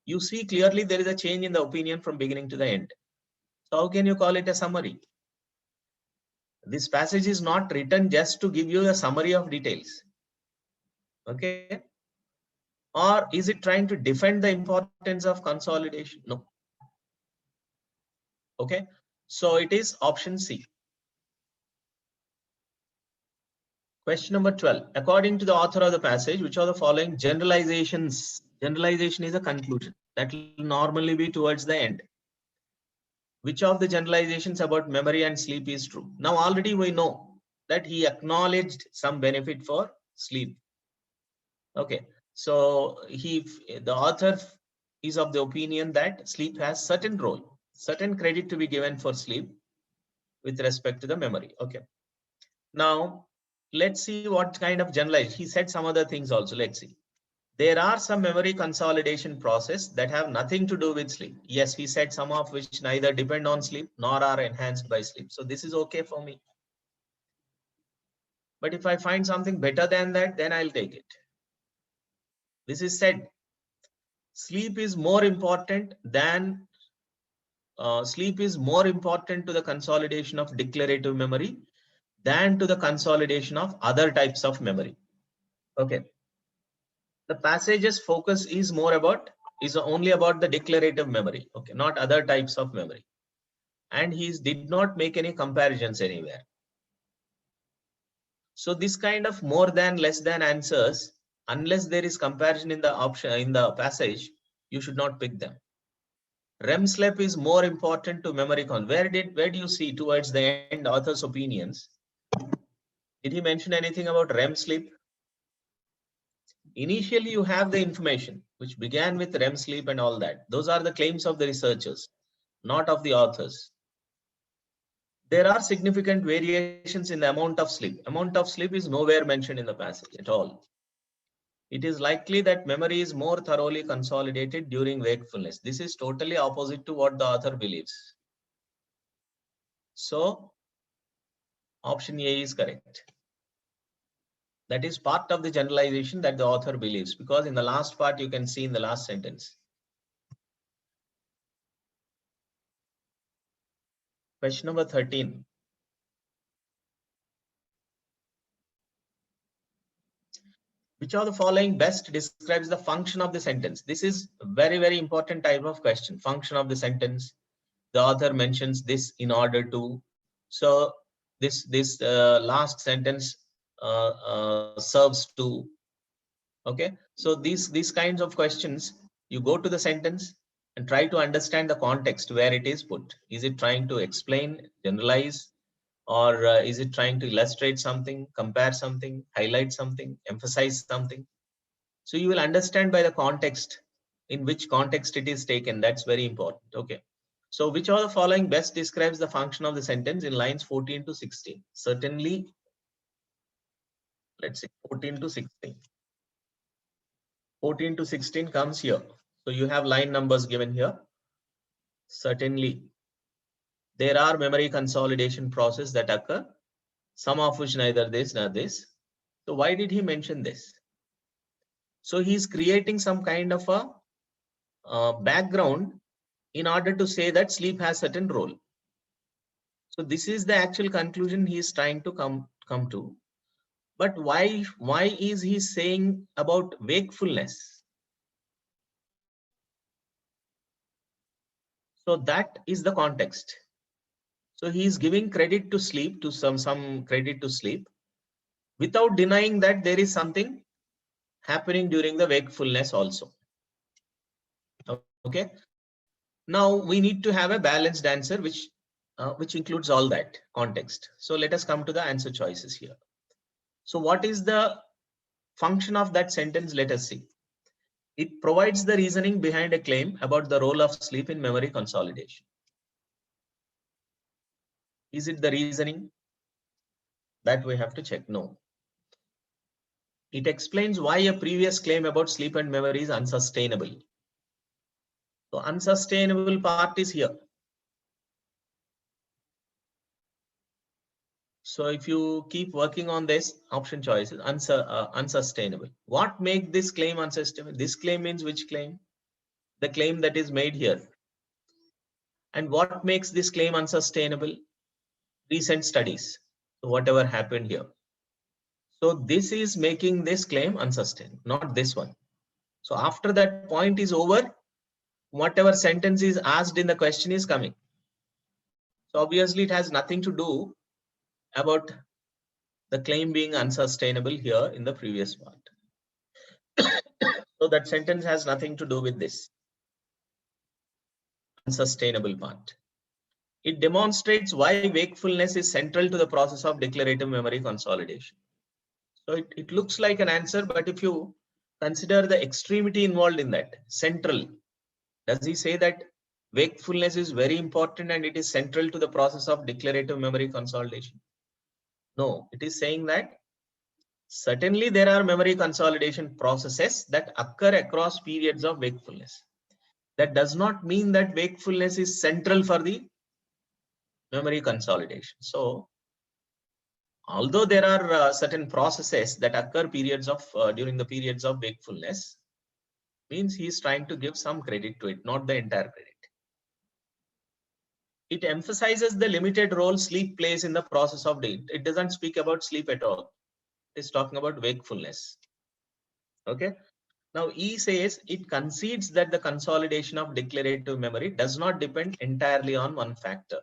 You see clearly there is a change in the opinion from beginning to the end. So how can you call it a summary? This passage is not written just to give you a summary of details. Okay. Or is it trying to defend the importance of consolidation? No. Okay. So it is option C. Question number 12. According to the author of the passage, which are the following generalizations? Generalization is a conclusion that will normally be towards the end. Which of the generalizations about memory and sleep is true? Now already we know that he acknowledged some benefit for sleep. Okay. So the author is of the opinion that sleep has certain role, certain credit to be given for sleep with respect to the memory. Okay. Now let's see what kind of generalization. He said some other things also. Let's see. There are some memory consolidation process that have nothing to do with sleep. Yes, he said some of which neither depend on sleep nor are enhanced by sleep. So this is okay for me. But if I find something better than that, then I'll take it. This is said. Sleep is more important than sleep is more important to the consolidation of declarative memory than to the consolidation of other types of memory. Okay. The passage's focus is only about the declarative memory. Okay, not other types of memory. And he did not make any comparisons anywhere. So this kind of more than, less than answers, unless there is comparison in the option in the passage, you should not pick them. REM sleep is more important to memory Where do you see towards the end author's opinions? Did he mention anything about REM sleep? Initially, you have the information which began with REM sleep and all that. Those are the claims of the researchers, not of the authors. There are significant variations in the amount of sleep. Amount of sleep is nowhere mentioned in the passage at all. It is likely that memory is more thoroughly consolidated during wakefulness. This is totally opposite to what the author believes. So, option A is correct. That is part of the generalization that the author believes, because in the last part, you can see in the last sentence. Question number 13. Which of the following best describes the function of the sentence? This is a very, very important type of question. Function of the sentence. the author mentions this in order to, so this last sentence serves to, okay. So these kinds of questions, you go to the sentence and try to understand the context where it is put. Is it trying to explain, generalize, or is it trying to illustrate something, compare something, highlight something, emphasize something? So you will understand by the context, in which context it is taken. That's very important. Okay. So which of the following best describes the function of the sentence in lines 14 to 16? Certainly, let's say 14 to 16. 14 to 16 comes here. So you have line numbers given here. Certainly, there are memory consolidation process that occur, some of which neither this nor this. So why did he mention this? So he's creating some kind of a background in order to say that sleep has certain role. So this is the actual conclusion he is trying to come to. But why is he saying about wakefulness? So that is the context. So he is giving credit to sleep, to some credit to sleep, without denying that there is something happening during the wakefulness also. Okay. Now we need to have a balanced answer which includes all that context. So let us come to the answer choices here. So what is the function of that sentence? Let us see. It provides the reasoning behind a claim about the role of sleep in memory consolidation. Is it the reasoning? That we have to check. No. It explains why a previous claim about sleep and memory is unsustainable. So unsustainable part is here. So if you keep working on this option choices, unsustainable. What makes this claim unsustainable? This claim means which claim? The claim that is made here. And what makes this claim unsustainable? Recent studies. So whatever happened here. So this is making this claim unsustainable, not this one. So after that point is over, whatever sentence is asked in the question is coming. So obviously it has nothing to do about the claim being unsustainable here in the previous part. So that sentence has nothing to do with this unsustainable part. It demonstrates why wakefulness is central to the process of declarative memory consolidation. So it looks like an answer, but if you consider the extremity involved in that, central, does he say that wakefulness is very important and it is central to the process of declarative memory consolidation? No, it is saying that certainly there are memory consolidation processes that occur across periods of wakefulness. That does not mean that wakefulness is central for the memory consolidation. So although there are certain processes that occur periods of during the periods of wakefulness, means he is trying to give some credit to it, not the entire credit. It emphasizes the limited role sleep plays in the process of day. It doesn't speak about sleep at all. It's talking about wakefulness. Okay. Now E says it concedes that the consolidation of declarative memory does not depend entirely on one factor.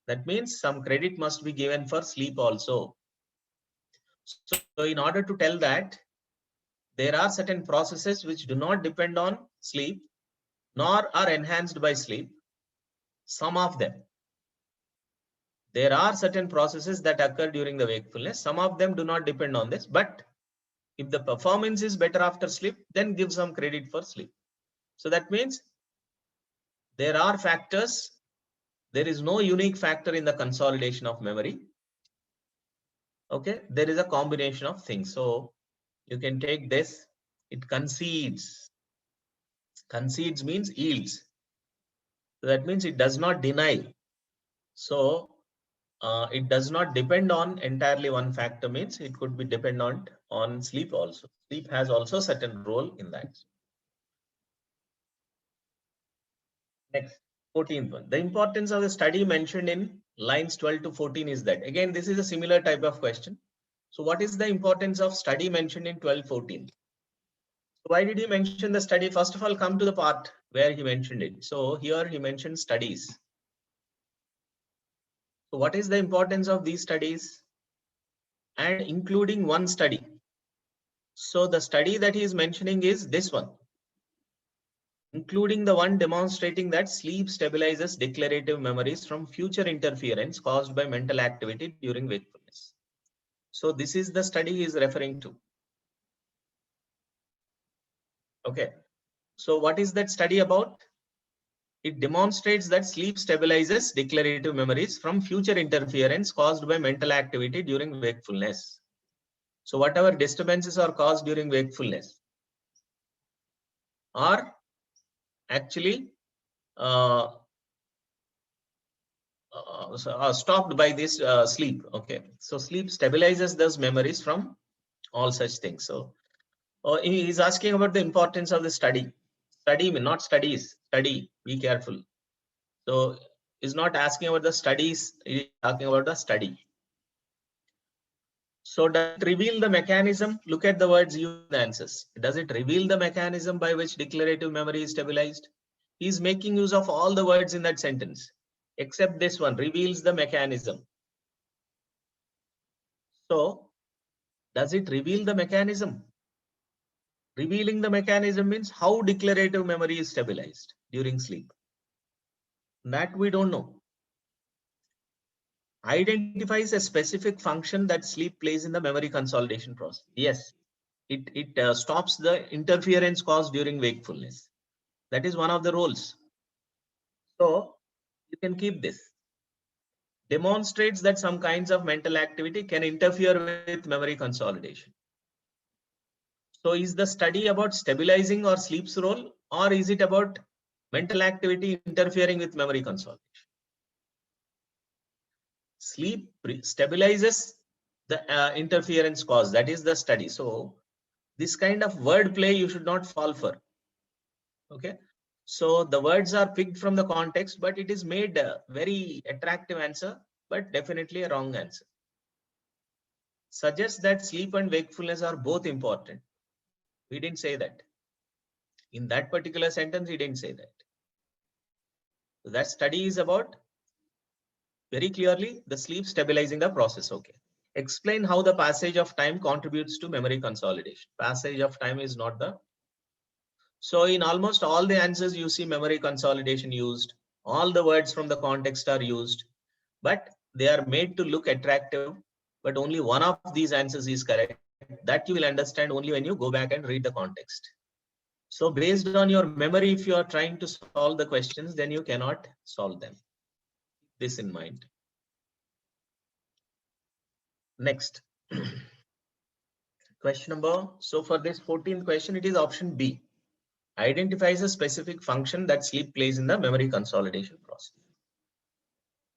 That means some credit must be given for sleep also. So in order to tell that there are certain processes which do not depend on sleep nor are enhanced by sleep, some of them. There are certain processes that occur during the wakefulness. Some of them do not depend on this, but if the performance is better after sleep, then give some credit for sleep. So that means there are factors. There is no unique factor in the consolidation of memory. Okay, there is a combination of things. So you can take this. It concedes. Concedes means yields. So that means it does not deny. So it does not depend on entirely one factor, means it could be dependent on sleep also. Sleep has also certain role in that. Next, 14th one. The importance of the study mentioned in lines 12 to 14 is that. Again, this is a similar type of question. So what is the importance of study mentioned in 12:14? So why did he mention the study? First of all, come to the part where he mentioned it. So here he mentioned studies. So what is the importance of these studies? And including one study. So the study that he is mentioning is this one, including the one demonstrating that sleep stabilizes declarative memories from future interference caused by mental activity during wakefulness. So this is the study he is referring to. Okay. So what is that study about? It demonstrates that sleep stabilizes declarative memories from future interference caused by mental activity during wakefulness. So whatever disturbances are caused during wakefulness are actually stopped by this sleep. Okay, so sleep stabilizes those memories from all such things. So he is asking about the importance of the study. Study, not studies. Study. Be careful. So he's not asking about the studies. He's talking about the study. So does it reveal the mechanism? Look at the words used in the answers. Does it reveal the mechanism by which declarative memory is stabilized? He's making use of all the words in that sentence, except this one, reveals the mechanism. So does it reveal the mechanism? Revealing the mechanism means how declarative memory is stabilized during sleep. That we don't know. Identifies a specific function that sleep plays in the memory consolidation process. Yes, it stops the interference caused during wakefulness. That is one of the roles. So you can keep this. Demonstrates that some kinds of mental activity can interfere with memory consolidation. So is the study about stabilizing or sleep's role, or is it about mental activity interfering with memory consolidation? Sleep stabilizes the interference cause. That is the study. So this kind of word play you should not fall for. Okay. So the words are picked from the context, but it is made a very attractive answer, but definitely a wrong answer. Suggests that sleep and wakefulness are both important. We didn't say that. In that particular sentence, he didn't say that. So that study is about very clearly the sleep stabilizing the process. Okay. Explain how the passage of time contributes to memory consolidation. Passage of time is not the. So in almost all the answers, you see memory consolidation used. All the words from the context are used, but they are made to look attractive. But only one of these answers is correct. That you will understand only when you go back and read the context. So based on your memory, if you are trying to solve the questions, then you cannot solve them. Keep this in mind. Next. Question number. So for this 14th question, it is option B. Identifies a specific function that sleep plays in the memory consolidation process.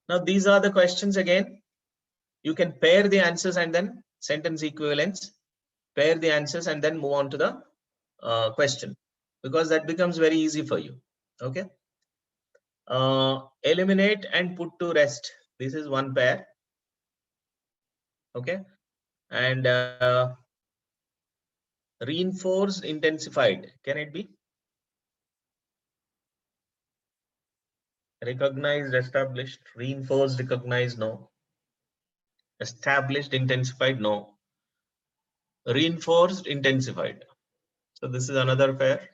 Now these are the questions again. You can pair the answers and then sentence equivalence, pair the answers and then move on to the question, because that becomes very easy for you. Okay. Eliminate and put to rest. This is one pair. Okay. And reinforced, intensified. Can it be? Recognized, established, reinforced, recognized, no. Established, intensified, no. Reinforced, intensified. So this is another pair.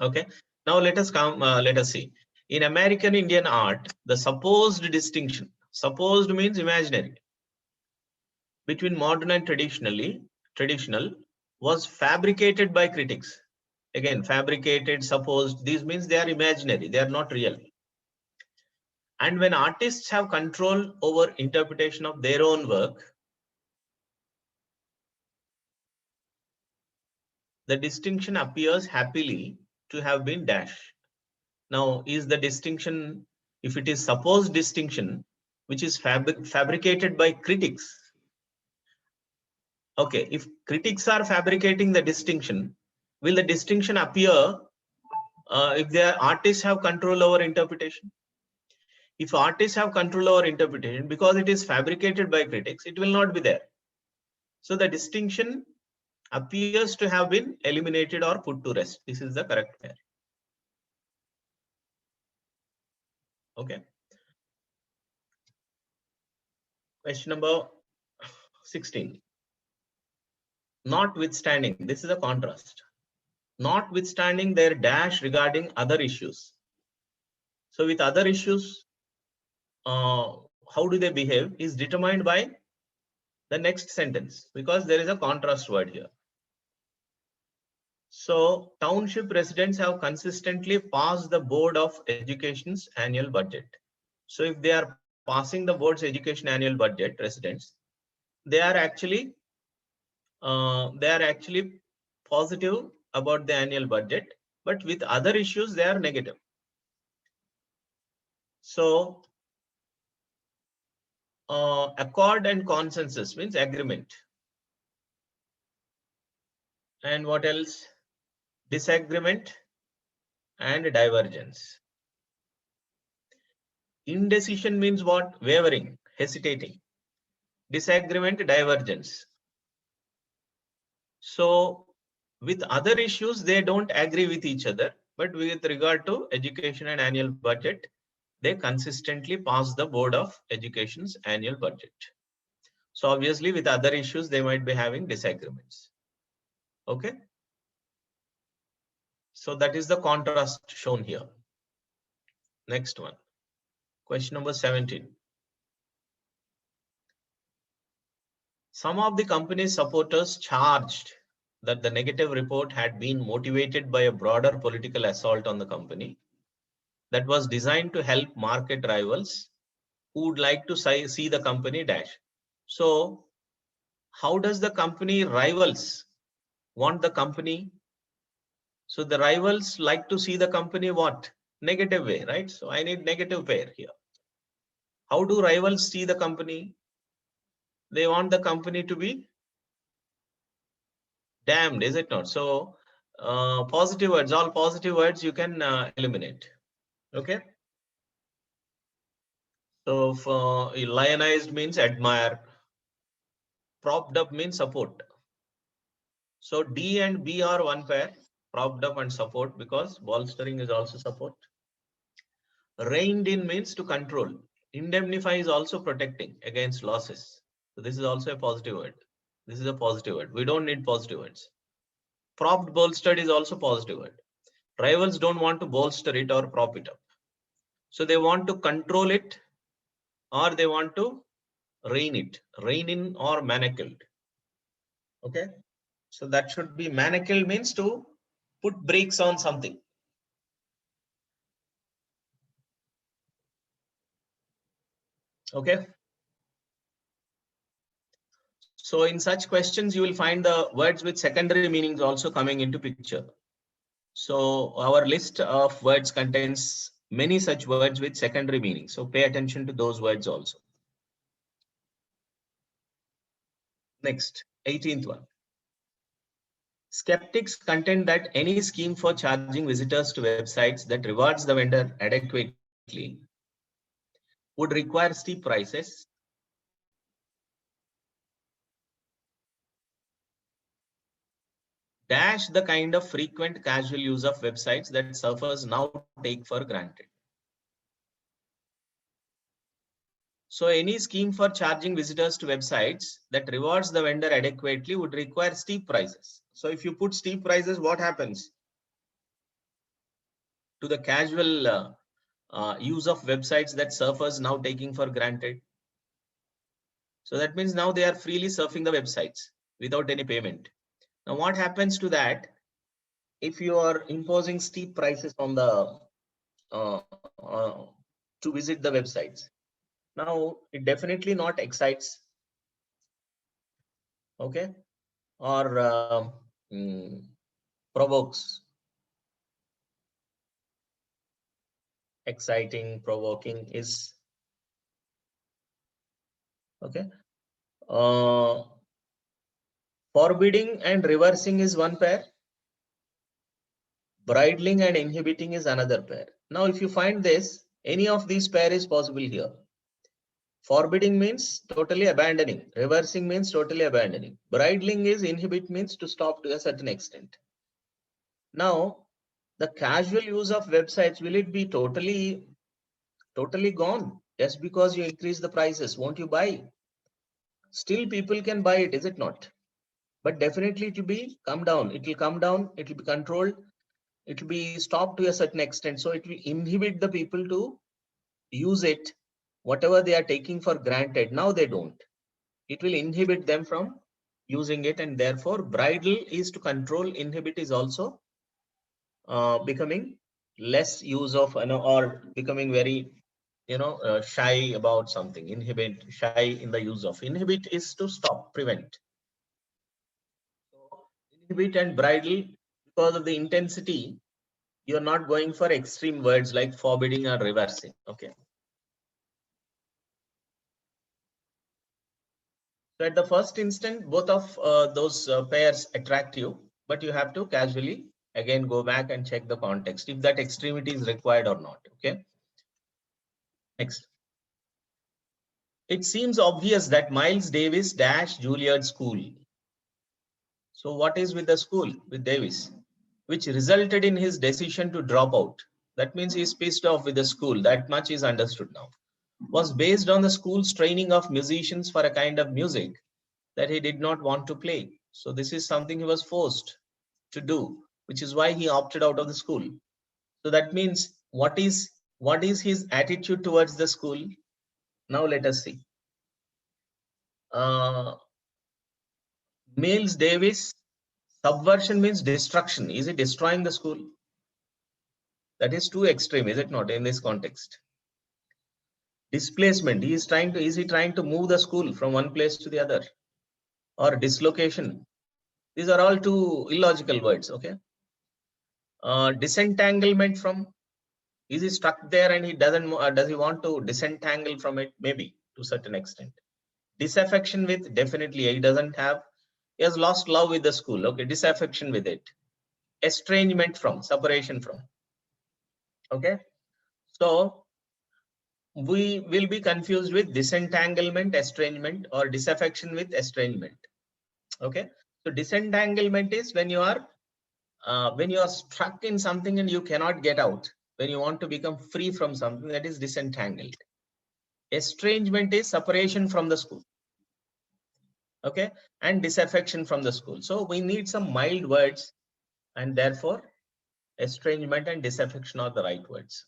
Okay. Now let us come. Let us see. In American Indian art, the supposed distinction, supposed means imaginary, between modern and traditional was fabricated by critics. Again, fabricated, supposed, these means they are imaginary, they are not real. And when artists have control over interpretation of their own work, the distinction appears happily to have been dashed. Now, is the distinction, if it is supposed distinction, which is fabricated by critics? Okay, if critics are fabricating the distinction, will the distinction appear if their artists have control over interpretation? If artists have control over interpretation, because it is fabricated by critics, it will not be there. So the distinction appears to have been eliminated or put to rest. This is the correct pair. Okay. Question number 16. Notwithstanding, this is a contrast. Notwithstanding their dash regarding other issues. So with other issues, how do they behave is determined by the next sentence, because there is a contrast word here. So township residents have consistently passed the Board of Education's annual budget. So if they are passing the board's education annual budget, residents, they are actually positive about the annual budget, but with other issues they are negative. So accord and consensus means agreement. And what else? Disagreement and divergence. Indecision means what? Wavering, hesitating. Disagreement, divergence. So with other issues, they don't agree with each other, but with regard to education and annual budget, they consistently pass the Board of Education's annual budget. So obviously with other issues, they might be having disagreements. Okay. So that is the contrast shown here. Next one. Question number 17. Some of the company's supporters charged that the negative report had been motivated by a broader political assault on the company that was designed to help market rivals who would like to see the company dash. So how does the company rivals want the company? So the rivals like to see the company what? Negative way, right? So I need negative pair here. How do rivals see the company? They want the company to be damned, is it not? So positive words, all positive words you can eliminate. Okay. So for lionized means admire. Propped up means support. So D and B are one pair, propped up and support, because bolstering is also support. Reined in means to control. Indemnify is also protecting against losses. So this is also a positive word. This is a positive word. We don't need positive words. Propped, bolstered is also positive word. Rivals don't want to bolster it or prop it up. So they want to control it, or they want to rein it, rein in or manacled. Okay. So that should be manacled means to put brakes on something. Okay. So in such questions, you will find the words with secondary meanings also coming into picture. So our list of words contains many such words with secondary meanings. So pay attention to those words also. Next, 18th one. Skeptics contend that any scheme for charging visitors to websites that rewards the vendor adequately would require steep prices, dash the kind of frequent casual use of websites that surfers now take for granted. So any scheme for charging visitors to websites that rewards the vendor adequately would require steep prices. So if you put steep prices, what happens to the casual use of websites that surfers now taking for granted? So that means now they are freely surfing the websites without any payment. Now what happens to that if you are imposing steep prices on the to visit the websites? Now it definitely not excites, okay, or provokes. Exciting, provoking is okay. Forbidding and reversing is one pair. Bridling and inhibiting is another pair. Now if you find this, any of these pair is possible here. Forbidding means totally abandoning. Reversing means totally abandoning. Bridling is inhibit means to stop to a certain extent. Now, the casual use of websites, will it be totally gone just because you increase the prices? Won't you buy? still people can buy it, is it not? But definitely it will be come down. It will come down. It will be controlled. It will be stopped to a certain extent. So it will inhibit the people to use it. Whatever they are taking for granted, now they don't. It will inhibit them from using it, and therefore bridle is to control. Inhibit is also becoming less use of, or becoming very shy about something. Inhibit, shy in the use of. Inhibit is to stop, prevent. So inhibit and bridle, because of the intensity, you're not going for extreme words like forbidding or reversing. Okay. So at the first instant, both of those pairs attract you, but you have to casually again go back and check the context if that extremity is required or not. Okay. Next. It seems obvious that Miles Davis dashed Juilliard School. So what is with the school, with Davis, which resulted in his decision to drop out? That means he's pissed off with the school. That much is understood now. Was based on the school's training of musicians for a kind of music that he did not want to play. So this is something he was forced to do, which is why he opted out of the school. So that means what is his attitude towards the school? Now let us see. Miles Davis, subversion means destruction. Is it destroying the school? That is too extreme, is it not, in this context? Displacement. Is he trying to move the school from one place to the other? Or dislocation. These are all two illogical words. Okay. Disentanglement from. Is he stuck there and he doesn't? Does he want to disentangle from it? Maybe to a certain extent. Disaffection with, definitely he doesn't have. He has lost love with the school. Okay. Disaffection with it. Estrangement from, separation from. Okay. So we will be confused with disentanglement, estrangement, or disaffection with estrangement. Okay. So disentanglement is when you are stuck in something and you cannot get out. When you want to become free from something, that is disentangled. Estrangement is separation from the school. Okay. And disaffection from the school. So we need some mild words, and therefore estrangement and disaffection are the right words.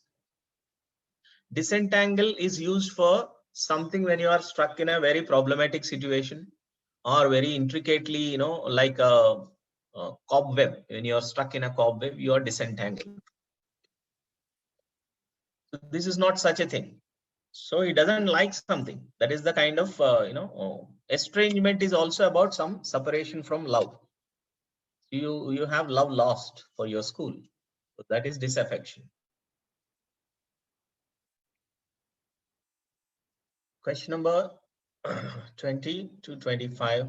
Disentangle is used for something when you are stuck in a very problematic situation, or very intricately, like a cobweb. When you are stuck in a cobweb, you are disentangled. So this is not such a thing. So he doesn't like something. That is the kind of, estrangement is also about some separation from love. You have love lost for your school. So that is disaffection. Question number 20 to 25.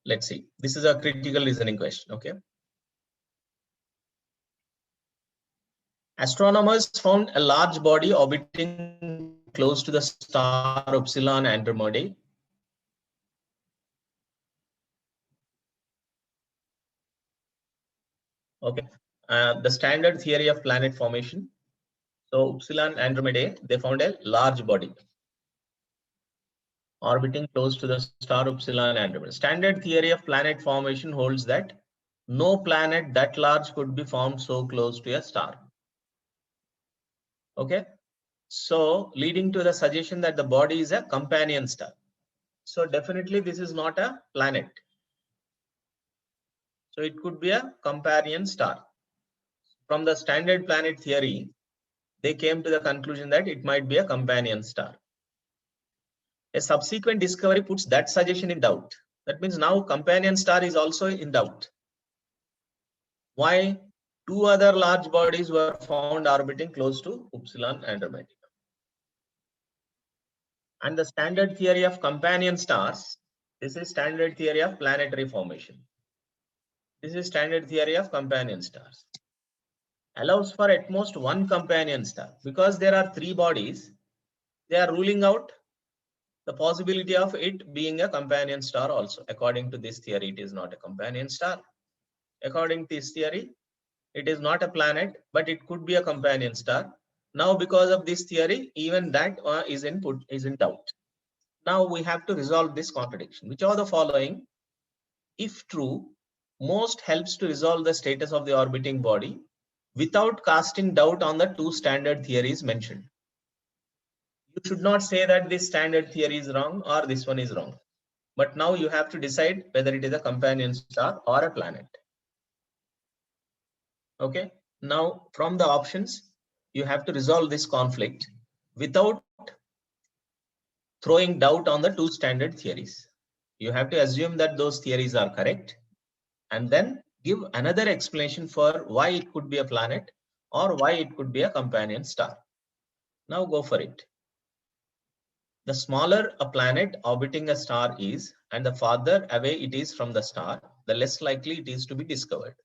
Let's see. This is a critical listening question. Okay. Astronomers found a large body orbiting close to the star Upsilon Andromedae. Okay. The standard theory of planet formation. So Upsilon Andromedae, they found a large body orbiting close to the star Upsilon Andromedae. Standard theory of planet formation holds that no planet that large could be formed so close to a star. Okay. So leading to the suggestion that the body is a companion star. So definitely this is not a planet. So it could be a companion star. From the standard planet theory, they came to the conclusion that it might be a companion star. A subsequent discovery puts that suggestion in doubt. That means now companion star is also in doubt. Why? Two other large bodies were found orbiting close to Upsilon Andromedae. And the standard theory of companion stars, this is standard theory of planetary formation. This is standard theory of companion stars. Allows for at most one companion star. Because there are three bodies, they are ruling out the possibility of it being a companion star also. According to this theory, it is not a companion star. According to this theory, it is not a planet, but it could be a companion star. Now, because of this theory, even that is in doubt. Now we have to resolve this contradiction. Which of the following, if true, most helps to resolve the status of the orbiting body without casting doubt on the two standard theories mentioned? You should not say that this standard theory is wrong or this one is wrong. But now you have to decide whether it is a companion star or a planet. Okay. Now from the options, you have to resolve this conflict without throwing doubt on the two standard theories. You have to assume that those theories are correct and then give another explanation for why it could be a planet or why it could be a companion star. Now go for it. The smaller a planet orbiting a star is, and the farther away it is from the star, the less likely it is to be discovered.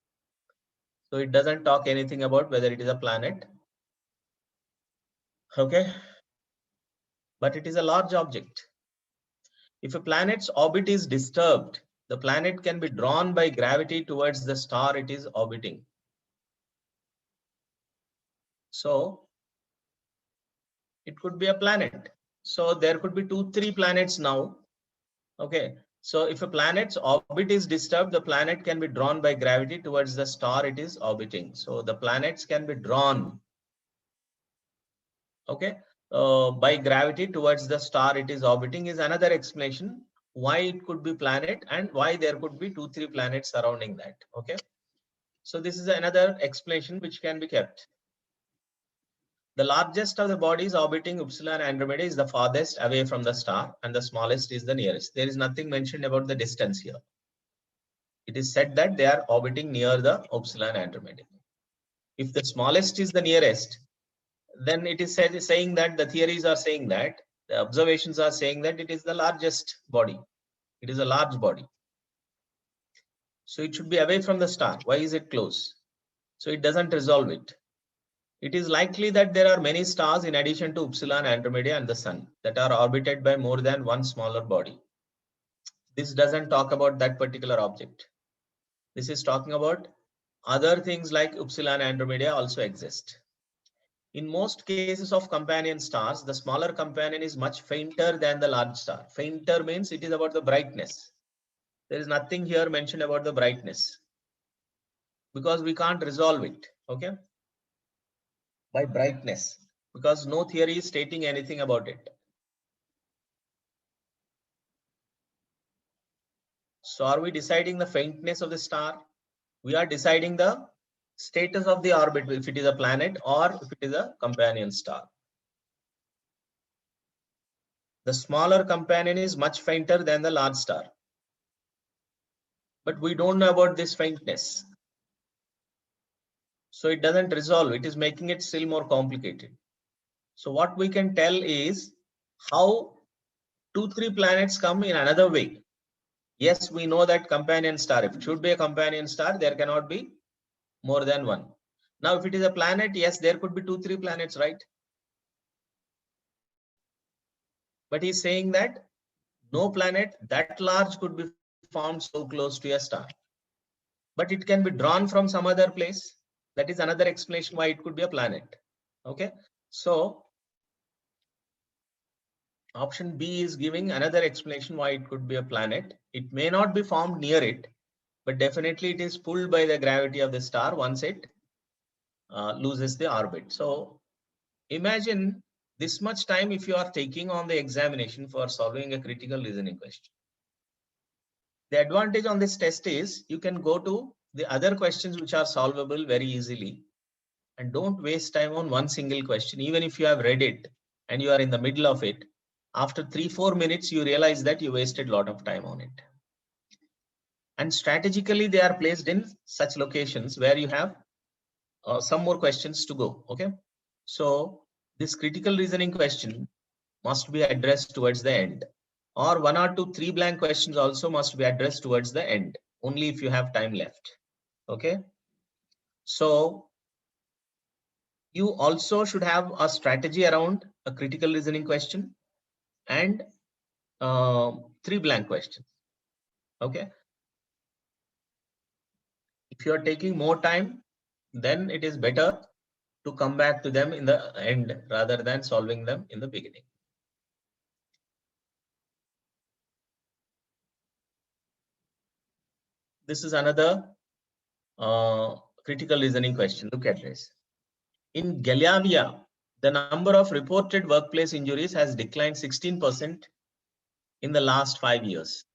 So it doesn't talk anything about whether it is a planet. Okay. But it is a large object. If a planet's orbit is disturbed, the planet can be drawn by gravity towards the star it is orbiting. So it could be a planet. So there could be 2-3 planets now. Okay. So if a planet's orbit is disturbed, the planet can be drawn by gravity towards the star it is orbiting. So the planets can be drawn, okay, by gravity towards the star it is orbiting is another explanation why it could be planet and why there could be 2-3 planets surrounding that. Okay. So this is another explanation which can be kept. The largest of the bodies orbiting Upsilon Andromeda is the farthest away from the star, and the smallest is the nearest. There is nothing mentioned about the distance here. It is said that they are orbiting near the Upsilon Andromeda. If the smallest is the nearest, then it is saying that the theories are saying that, the observations are saying that it is the largest body. It is a large body. So it should be away from the star. Why is it close? So it doesn't resolve it. It is likely that there are many stars in addition to Upsilon, Andromeda, and the Sun that are orbited by more than one smaller body. This doesn't talk about that particular object. This is talking about other things like Upsilon, Andromeda also exist. In most cases of companion stars, the smaller companion is much fainter than the large star. Fainter means it is about the brightness. There is nothing here mentioned about the brightness because we can't resolve it. Okay. By brightness, because no theory is stating anything about it. So are we deciding the faintness of the star? We are deciding the status of the orbit, if it is a planet or if it is a companion star. The smaller companion is much fainter than the large star. But we don't know about this faintness. So it doesn't resolve. It is making it still more complicated. So what we can tell is how 2-3 planets come in another way. Yes, we know that companion star, if it should be a companion star, there cannot be more than one. Now, if it is a planet, yes, there could be 2-3 planets, right? But he's saying that no planet that large could be found so close to a star. But it can be drawn from some other place. That is another explanation why it could be a planet. Okay. So option B is giving another explanation why it could be a planet. It may not be formed near it, but definitely it is pulled by the gravity of the star once it loses the orbit. So imagine this much time if you are taking on the examination for solving a critical reasoning question. The advantage on this test is you can go to the other questions which are solvable very easily and don't waste time on one single question. Even if you have read it and you are in the middle of it, after 3-4 minutes, you realize that you wasted a lot of time on it. And strategically, they are placed in such locations where you have some more questions to go. Okay. So this critical reasoning question must be addressed towards the end, or 1 or 2 3 blank questions also must be addressed towards the end, only if you have time left. Okay. So you also should have a strategy around a critical reasoning question and 3 blank questions. Okay. If you are taking more time, then it is better to come back to them in the end rather than solving them in the beginning. This is another critical reasoning question. Look at this. In Galavia, the number of reported workplace injuries has declined 16% in the last 5 years.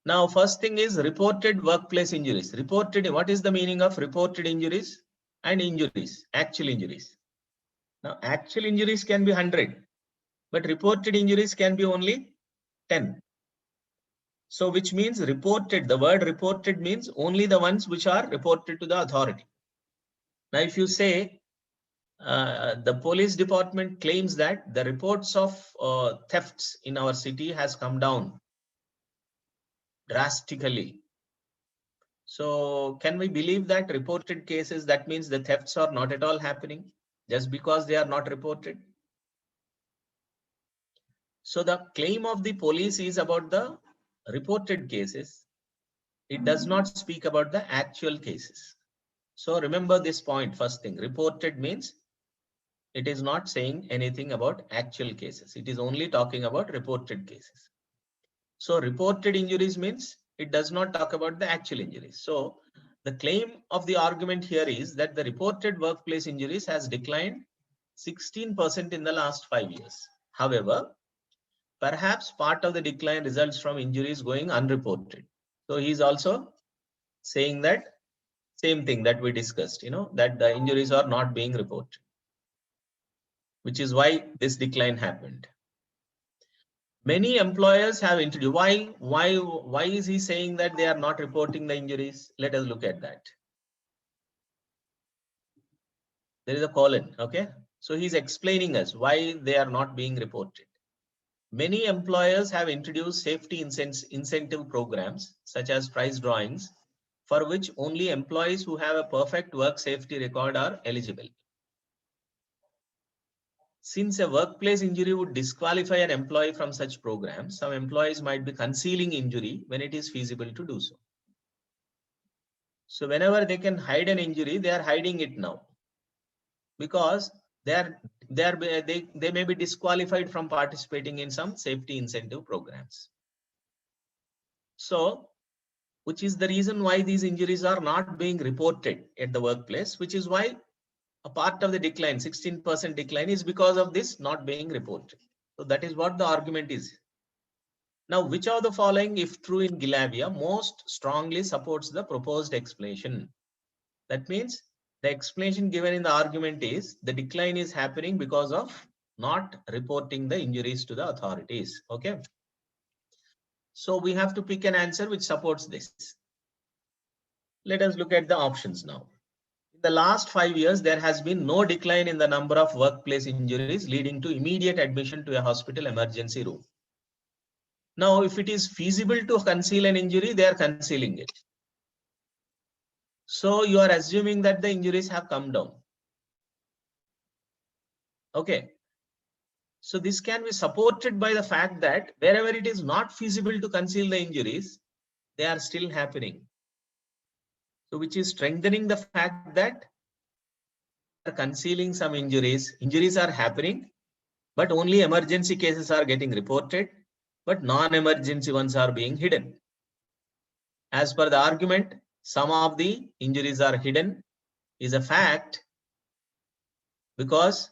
Now, first thing is reported workplace injuries. Reported, what is the meaning of reported injuries and injuries, actual injuries? Now, actual injuries can be 100, but reported injuries can be only 10. So, which means reported, the word reported means only the ones which are reported to the authority. Now, if you say the police department claims that the reports of thefts in our city has come down drastically. So can we believe that reported cases, that means the thefts are not at all happening just because they are not reported? So the claim of the police is about the reported cases. It does not speak about the actual cases. So remember this point, first thing, reported means it is not saying anything about actual cases. It is only talking about reported cases. So reported injuries means it does not talk about the actual injuries. So the claim of the argument here is that the reported workplace injuries has declined 16% in the last 5 years. However, perhaps part of the decline results from injuries going unreported. So he is also saying that same thing that we discussed, that the injuries are not being reported, which is why this decline happened. Many employers have introduced, why is he saying that they are not reporting the injuries? Let us look at that. There is a colon, okay? So he's explaining us why they are not being reported. Many employers have introduced safety incentive programs such as price drawings, for which only employees who have a perfect work safety record are eligible. Since a workplace injury would disqualify an employee from such programs, some employees might be concealing injury when it is feasible to do so. So whenever they can hide an injury, they are hiding it now, because they may be disqualified from participating in some safety incentive programs. So, which is the reason why these injuries are not being reported at the workplace, which is why a part of the decline, 16% decline, is because of this not being reported. So that is what the argument is. Now, which of the following, if true in Galavia, most strongly supports the proposed explanation? That means the explanation given in the argument is the decline is happening because of not reporting the injuries to the authorities. Okay. So we have to pick an answer which supports this. Let us look at the options now. In the last 5 years, there has been no decline in the number of workplace injuries leading to immediate admission to a hospital emergency room. Now, if it is feasible to conceal an injury, they are concealing it. So you are assuming that the injuries have come down. Okay. So this can be supported by the fact that wherever it is not feasible to conceal the injuries, they are still happening. So which is strengthening the fact that concealing some injuries are happening, but only emergency cases are getting reported, but non-emergency ones are being hidden. As per the argument, some of the injuries are hidden is a fact, because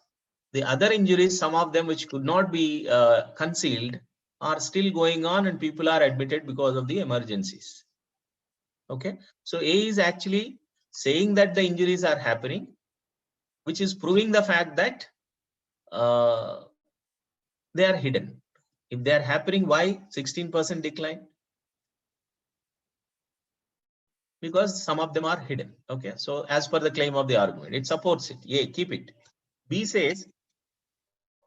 the other injuries, some of them which could not be concealed, are still going on and people are admitted because of the emergencies. Okay, so A is actually saying that the injuries are happening, which is proving the fact that they are hidden. If they are happening, why 16% decline? Because some of them are hidden. Okay, so as per the claim of the argument, it supports it. A, keep it. B says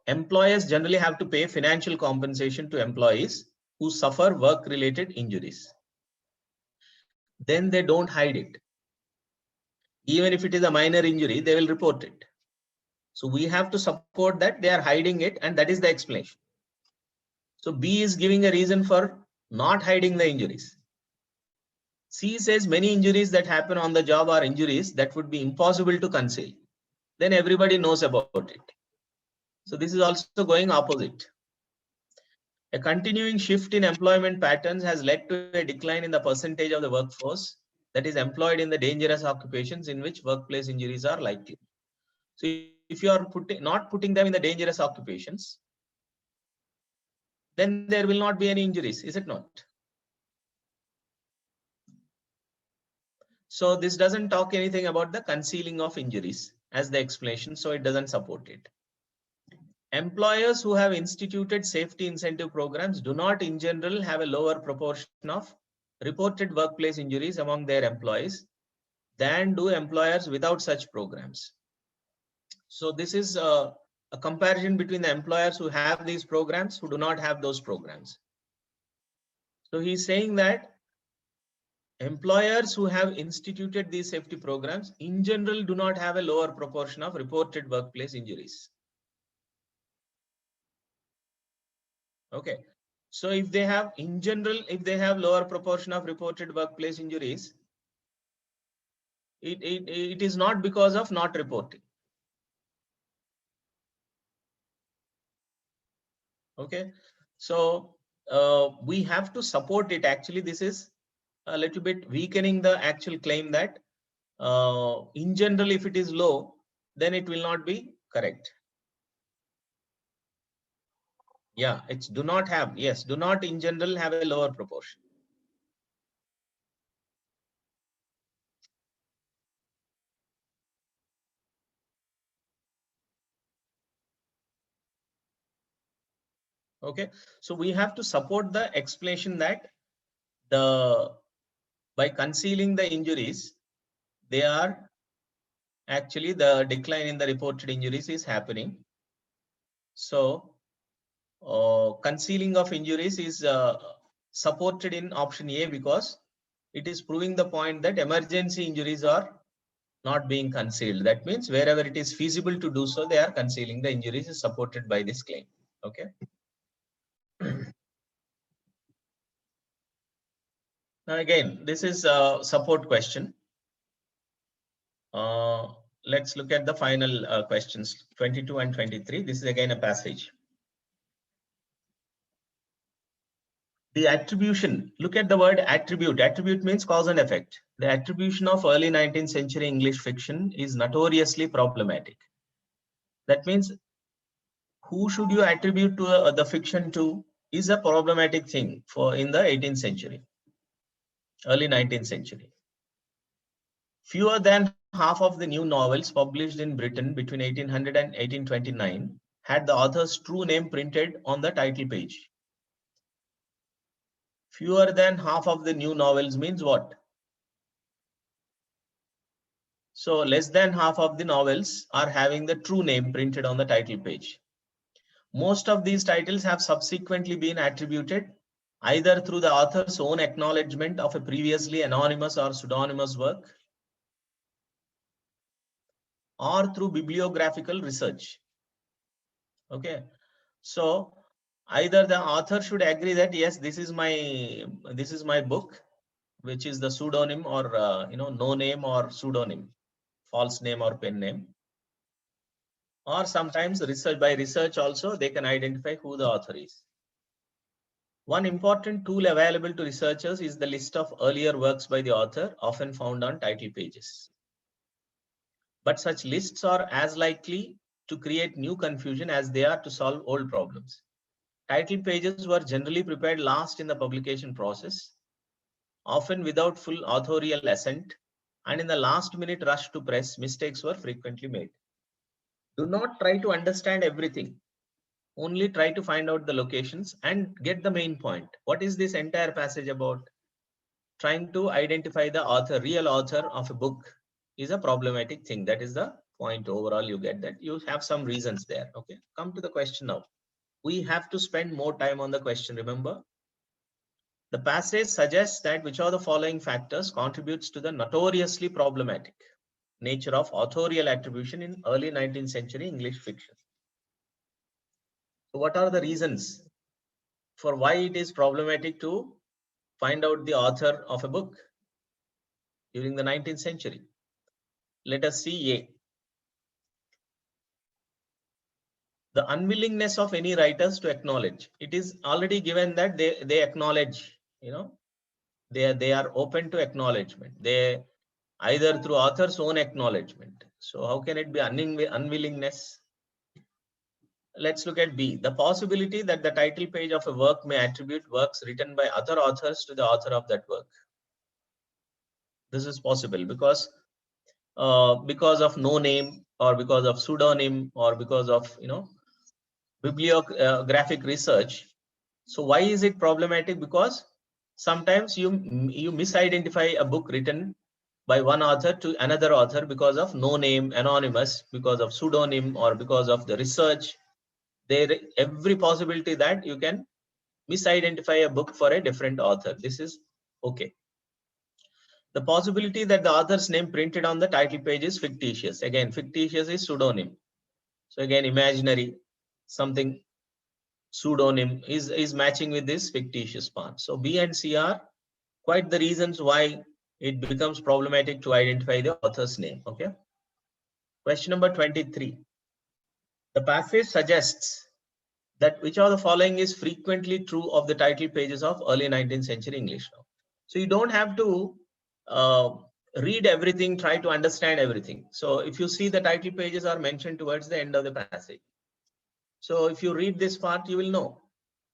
employers generally have to pay financial compensation to employees who suffer work-related injuries. Then they don't hide it. Even if it is a minor injury, they will report it. So we have to support that they are hiding it, and that is the explanation. So B is giving a reason for not hiding the injuries. C says many injuries that happen on the job are injuries that would be impossible to conceal. Then everybody knows about it. So this is also going opposite. A continuing shift in employment patterns has led to a decline in the percentage of the workforce that is employed in the dangerous occupations in which workplace injuries are likely. So if you are not putting them in the dangerous occupations, then there will not be any injuries, is it not? So this doesn't talk anything about the concealing of injuries as the explanation, so it doesn't support it. Employers who have instituted safety incentive programs do not in general have a lower proportion of reported workplace injuries among their employees than do employers without such programs. So this is a comparison between the employers who have these programs who do not have those programs. So he's saying that employers who have instituted these safety programs in general do not have a lower proportion of reported workplace injuries. Okay. So if they have in general, if they have lower proportion of reported workplace injuries, it is not because of not reporting. Okay. So we have to support it. Actually, this is a little bit weakening the actual claim that in general, if it is low, then it will not be correct. Yeah, it's do not have. Yes, do not in general have a lower proportion. Okay, so we have to support the explanation that by concealing the injuries, they are actually the decline in the reported injuries is happening. So concealing of injuries is supported in option A because it is proving the point that emergency injuries are not being concealed. That means wherever it is feasible to do so, they are concealing the injuries is supported by this claim. Okay. Now again, this is a support question. Let's look at the final questions 22 and 23. This is again a passage. The attribution, look at the word attribute. Attribute means cause and effect. The attribution of early 19th century English fiction is notoriously problematic. That means who should you attribute to the fiction to is a problematic thing for in the 18th century, early 19th century. Fewer than half of the new novels published in Britain between 1800 and 1829 had the author's true name printed on the title page. Fewer than half of the new novels means what? So less than half of the novels are having the true name printed on the title page. Most of these titles have subsequently been attributed either through the author's own acknowledgement of a previously anonymous or pseudonymous work or through bibliographical research. Okay, so either the author should agree that yes, this is my book, which is the pseudonym or no name or pseudonym, false name or pen name, or sometimes by research also they can identify who the author is. One important tool available to researchers is the list of earlier works by the author, often found on title pages. But such lists are as likely to create new confusion as they are to solve old problems. Title pages were generally prepared last in the publication process, often without full authorial assent, and in the last minute rush to press, mistakes were frequently made. Do not try to understand everything. Only try to find out the locations and get the main point. What is this entire passage about? Trying to identify the author, real author of a book is a problematic thing. That is the point overall. You get that. You have some reasons there. Okay, come to the question now. We have to spend more time on the question, remember? The passage suggests that which of the following factors contributes to the notoriously problematic nature of authorial attribution in early 19th century English fiction. So what are the reasons for why it is problematic to find out the author of a book? during the 19th century. Let us see A. The unwillingness of any writers to acknowledge. It is already given that they acknowledge, they are open to acknowledgement. They either through author's own acknowledgement. So how can it be unwillingness? Let's look at B. The possibility that the title page of a work may attribute works written by other authors to the author of that work. This is possible because of no name, or because of pseudonym, or because of bibliographic research. So why is it problematic? Because sometimes you misidentify a book written by one author to another author because of no name, anonymous, because of pseudonym, or because of the research. There every possibility that you can misidentify a book for a different author. This is okay. The possibility that the author's name printed on the title page is fictitious. Again, fictitious is pseudonym. So again, imaginary, something pseudonym is matching with this fictitious part. So B and C are quite the reasons why it becomes problematic to identify the author's name. Okay. Question number 23. The passage suggests that which of the following is frequently true of the title pages of early 19th century English. So you don't have to read everything, try to understand everything. So if you see, the title pages are mentioned towards the end of the passage. So if you read this part, you will know.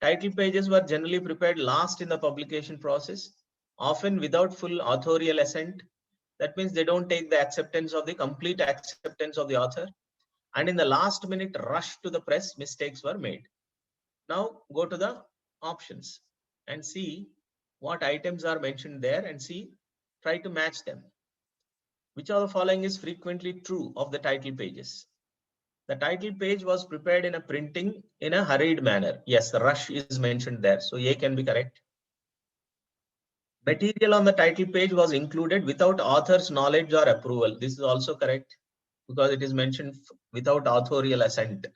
Title pages were generally prepared last in the publication process, often without full authorial assent. That means they don't take the acceptance of the complete acceptance of the author. And in the last minute rush to the press, mistakes were made. Now go to the options and see what items are mentioned there, and try to match them. Which of the following is frequently true of the title pages? The title page was prepared in a printing in a hurried manner. Yes, rush is mentioned there. So A can be correct. Material on the title page was included without author's knowledge or approval. This is also correct because it is mentioned without authorial assent.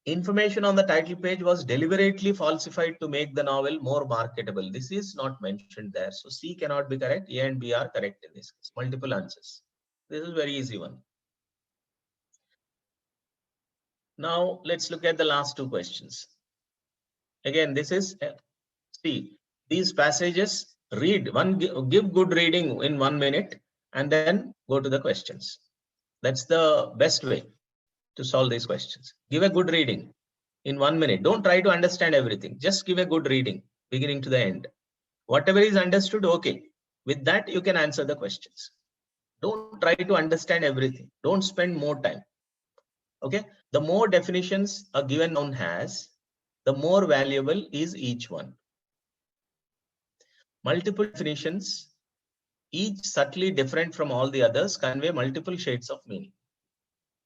Information on the title page was deliberately falsified to make the novel more marketable. This is not mentioned there. So C cannot be correct. A and B are correct in this case. Multiple answers. This is a very easy one. Now let's look at the last two questions. Again, this is see these passages. Read one, give good reading in 1 minute, and then go to the questions. That's the best way to solve these questions. Give a good reading in 1 minute. Don't try to understand everything. Just give a good reading, beginning to the end. Whatever is understood, okay. With that, you can answer the questions. Don't try to understand everything. Don't spend more time. Okay. The more definitions a given noun has, the more valuable is each one. Multiple definitions, each subtly different from all the others, convey multiple shades of meaning.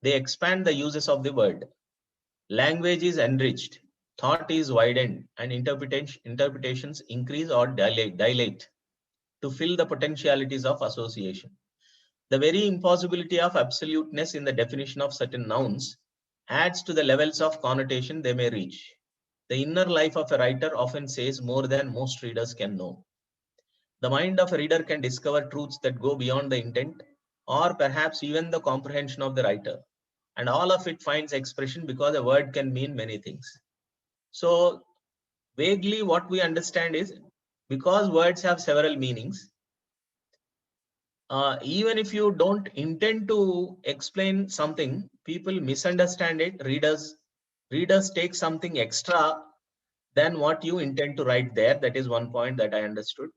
They expand the uses of the word. Language is enriched, thought is widened, and interpretations increase or dilate to fill the potentialities of association. The very impossibility of absoluteness in the definition of certain nouns adds to the levels of connotation they may reach. The inner life of a writer often says more than most readers can know. The mind of a reader can discover truths that go beyond the intent, or perhaps even the comprehension of the writer. And all of it finds expression because a word can mean many things. So vaguely what we understand is, because words have several meanings, even if you don't intend to explain something, people misunderstand it. Readers take something extra than what you intend to write there. That is one point that I understood.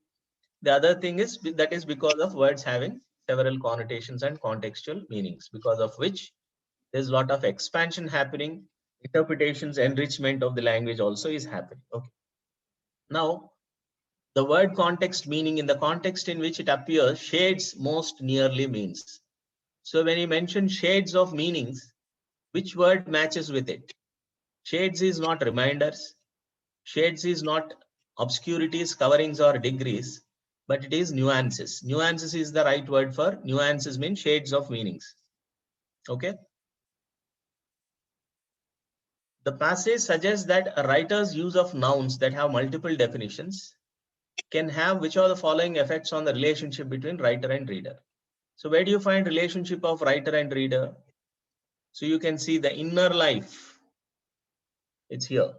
The other thing is that is because of words having several connotations and contextual meanings, because of which there's a lot of expansion happening. Interpretations, enrichment of the language also is happening. Okay. Now, the word context meaning, in the context in which it appears, shades most nearly means. So when you mention shades of meanings, which word matches with it? Shades is not reminders. Shades is not obscurities, coverings, or degrees, but it is nuances. Nuances is the right word for nuances, mean shades of meanings. Okay. The passage suggests that a writer's use of nouns that have multiple definitions can have which are the following effects on the relationship between writer and reader. So where do you find relationship of writer and reader? So you can see the inner life. It's here.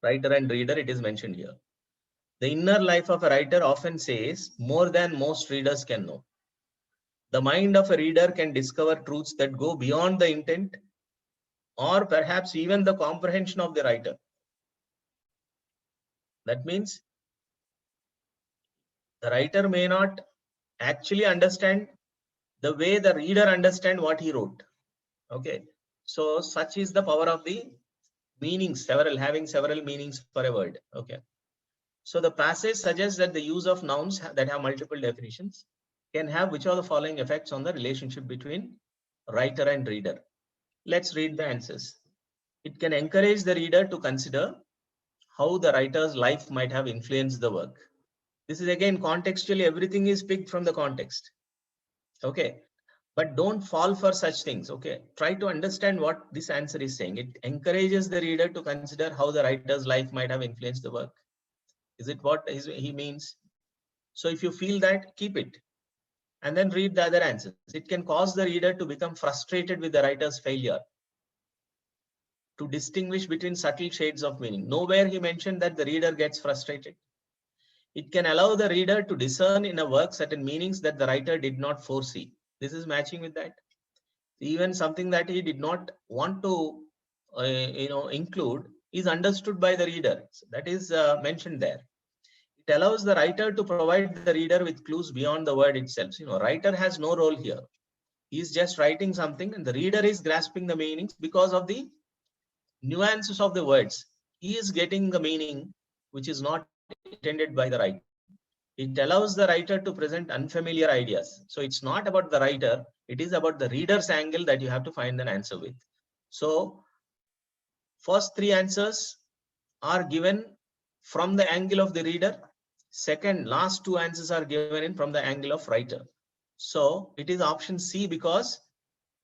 Writer and reader, it is mentioned here. The inner life of a writer often says more than most readers can know. The mind of a reader can discover truths that go beyond the intent or perhaps even the comprehension of the writer. That means the writer may not actually understand the way the reader understand what he wrote. Okay, so such is the power of the meanings, having several meanings for a word. Okay, so the passage suggests that the use of nouns that have multiple definitions can have which are the following effects on the relationship between writer and reader. Let's read the answers. It can encourage the reader to consider how the writer's life might have influenced the work. This is again contextually, everything is picked from the context. Okay, but don't fall for such things. Okay, try to understand what this answer is saying. It encourages the reader to consider how the writer's life might have influenced the work. Is it what he means? So if you feel that, keep it and then read the other answers. It can cause the reader to become frustrated with the writer's failure to distinguish between subtle shades of meaning. Nowhere he mentioned that the reader gets frustrated. It can allow the reader to discern in a work certain meanings that the writer did not foresee. This is matching with that. Even something that he did not want to include is understood by the reader. So that is mentioned there. It allows the writer to provide the reader with clues beyond the word itself. Writer has no role here. He is just writing something and the reader is grasping the meanings because of the nuances of the words. He is getting the meaning which is not intended by the writer. It allows the writer to present unfamiliar ideas. So it's not about the writer, it is about the reader's angle that you have to find an answer with. So first three answers are given from the angle of the reader. Second, last two answers are given in from the angle of writer. So it is option C because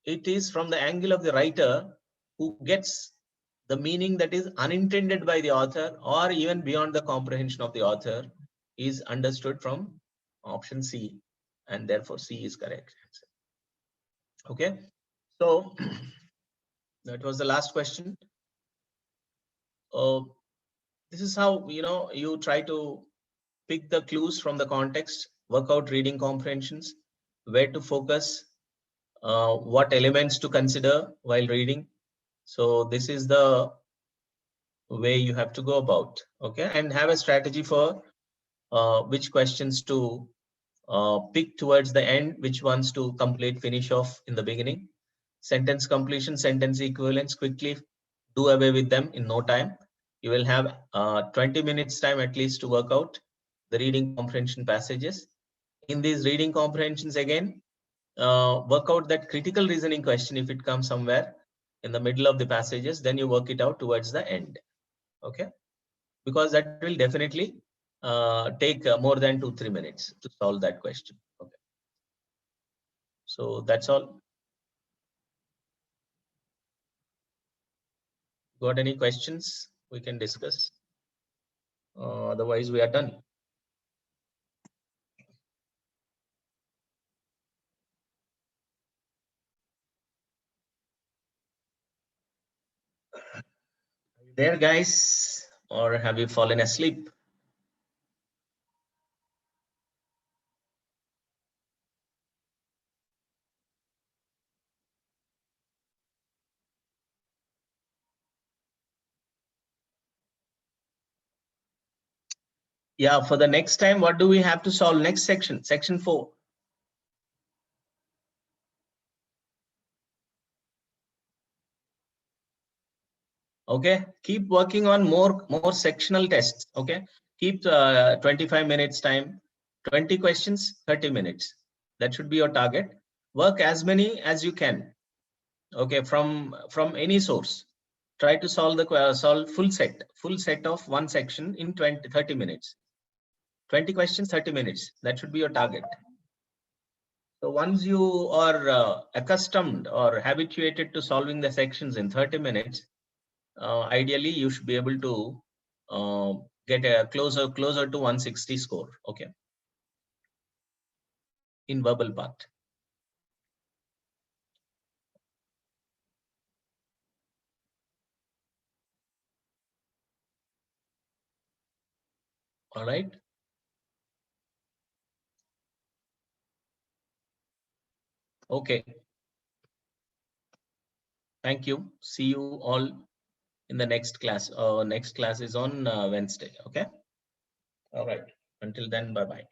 it is from the angle of the writer who gets the meaning that is unintended by the author or even beyond the comprehension of the author is understood from option C, and therefore C is correct. Okay, so that was the last question. This is how you try to pick the clues from the context, work out reading comprehensions, where to focus, what elements to consider while reading. So this is the way you have to go about. Okay, and have a strategy for which questions to pick towards the end, which ones to complete, finish off in the beginning. Sentence completion, sentence equivalents, quickly do away with them in no time. You will have 20 minutes time at least to work out the reading comprehension passages. In these reading comprehensions again, work out that critical reasoning question if it comes somewhere in the middle of the passages, then you work it out towards the end. Okay, because that will definitely take more than 2-3 minutes to solve that question. Okay, so that's all. Got any questions we can discuss? Otherwise we are done. Are you there, guys, or have you fallen asleep? Yeah, for the next time, what do we have to solve? Next section, section 4. Okay, keep working on more sectional tests. Okay, keep 25 minutes time, 20 questions, 30 minutes. That should be your target. Work as many as you can. Okay, from any source. Try to solve the solve full set of one section in 30 minutes. 20 questions, 30 minutes. That should be your target. So once you are accustomed or habituated to solving the sections in 30 minutes, ideally you should be able to get a closer to 160 score. Okay, in verbal part. All right. Okay. Thank you. See you all in the next class. Next class is on Wednesday. Okay. All right. Until then, bye bye.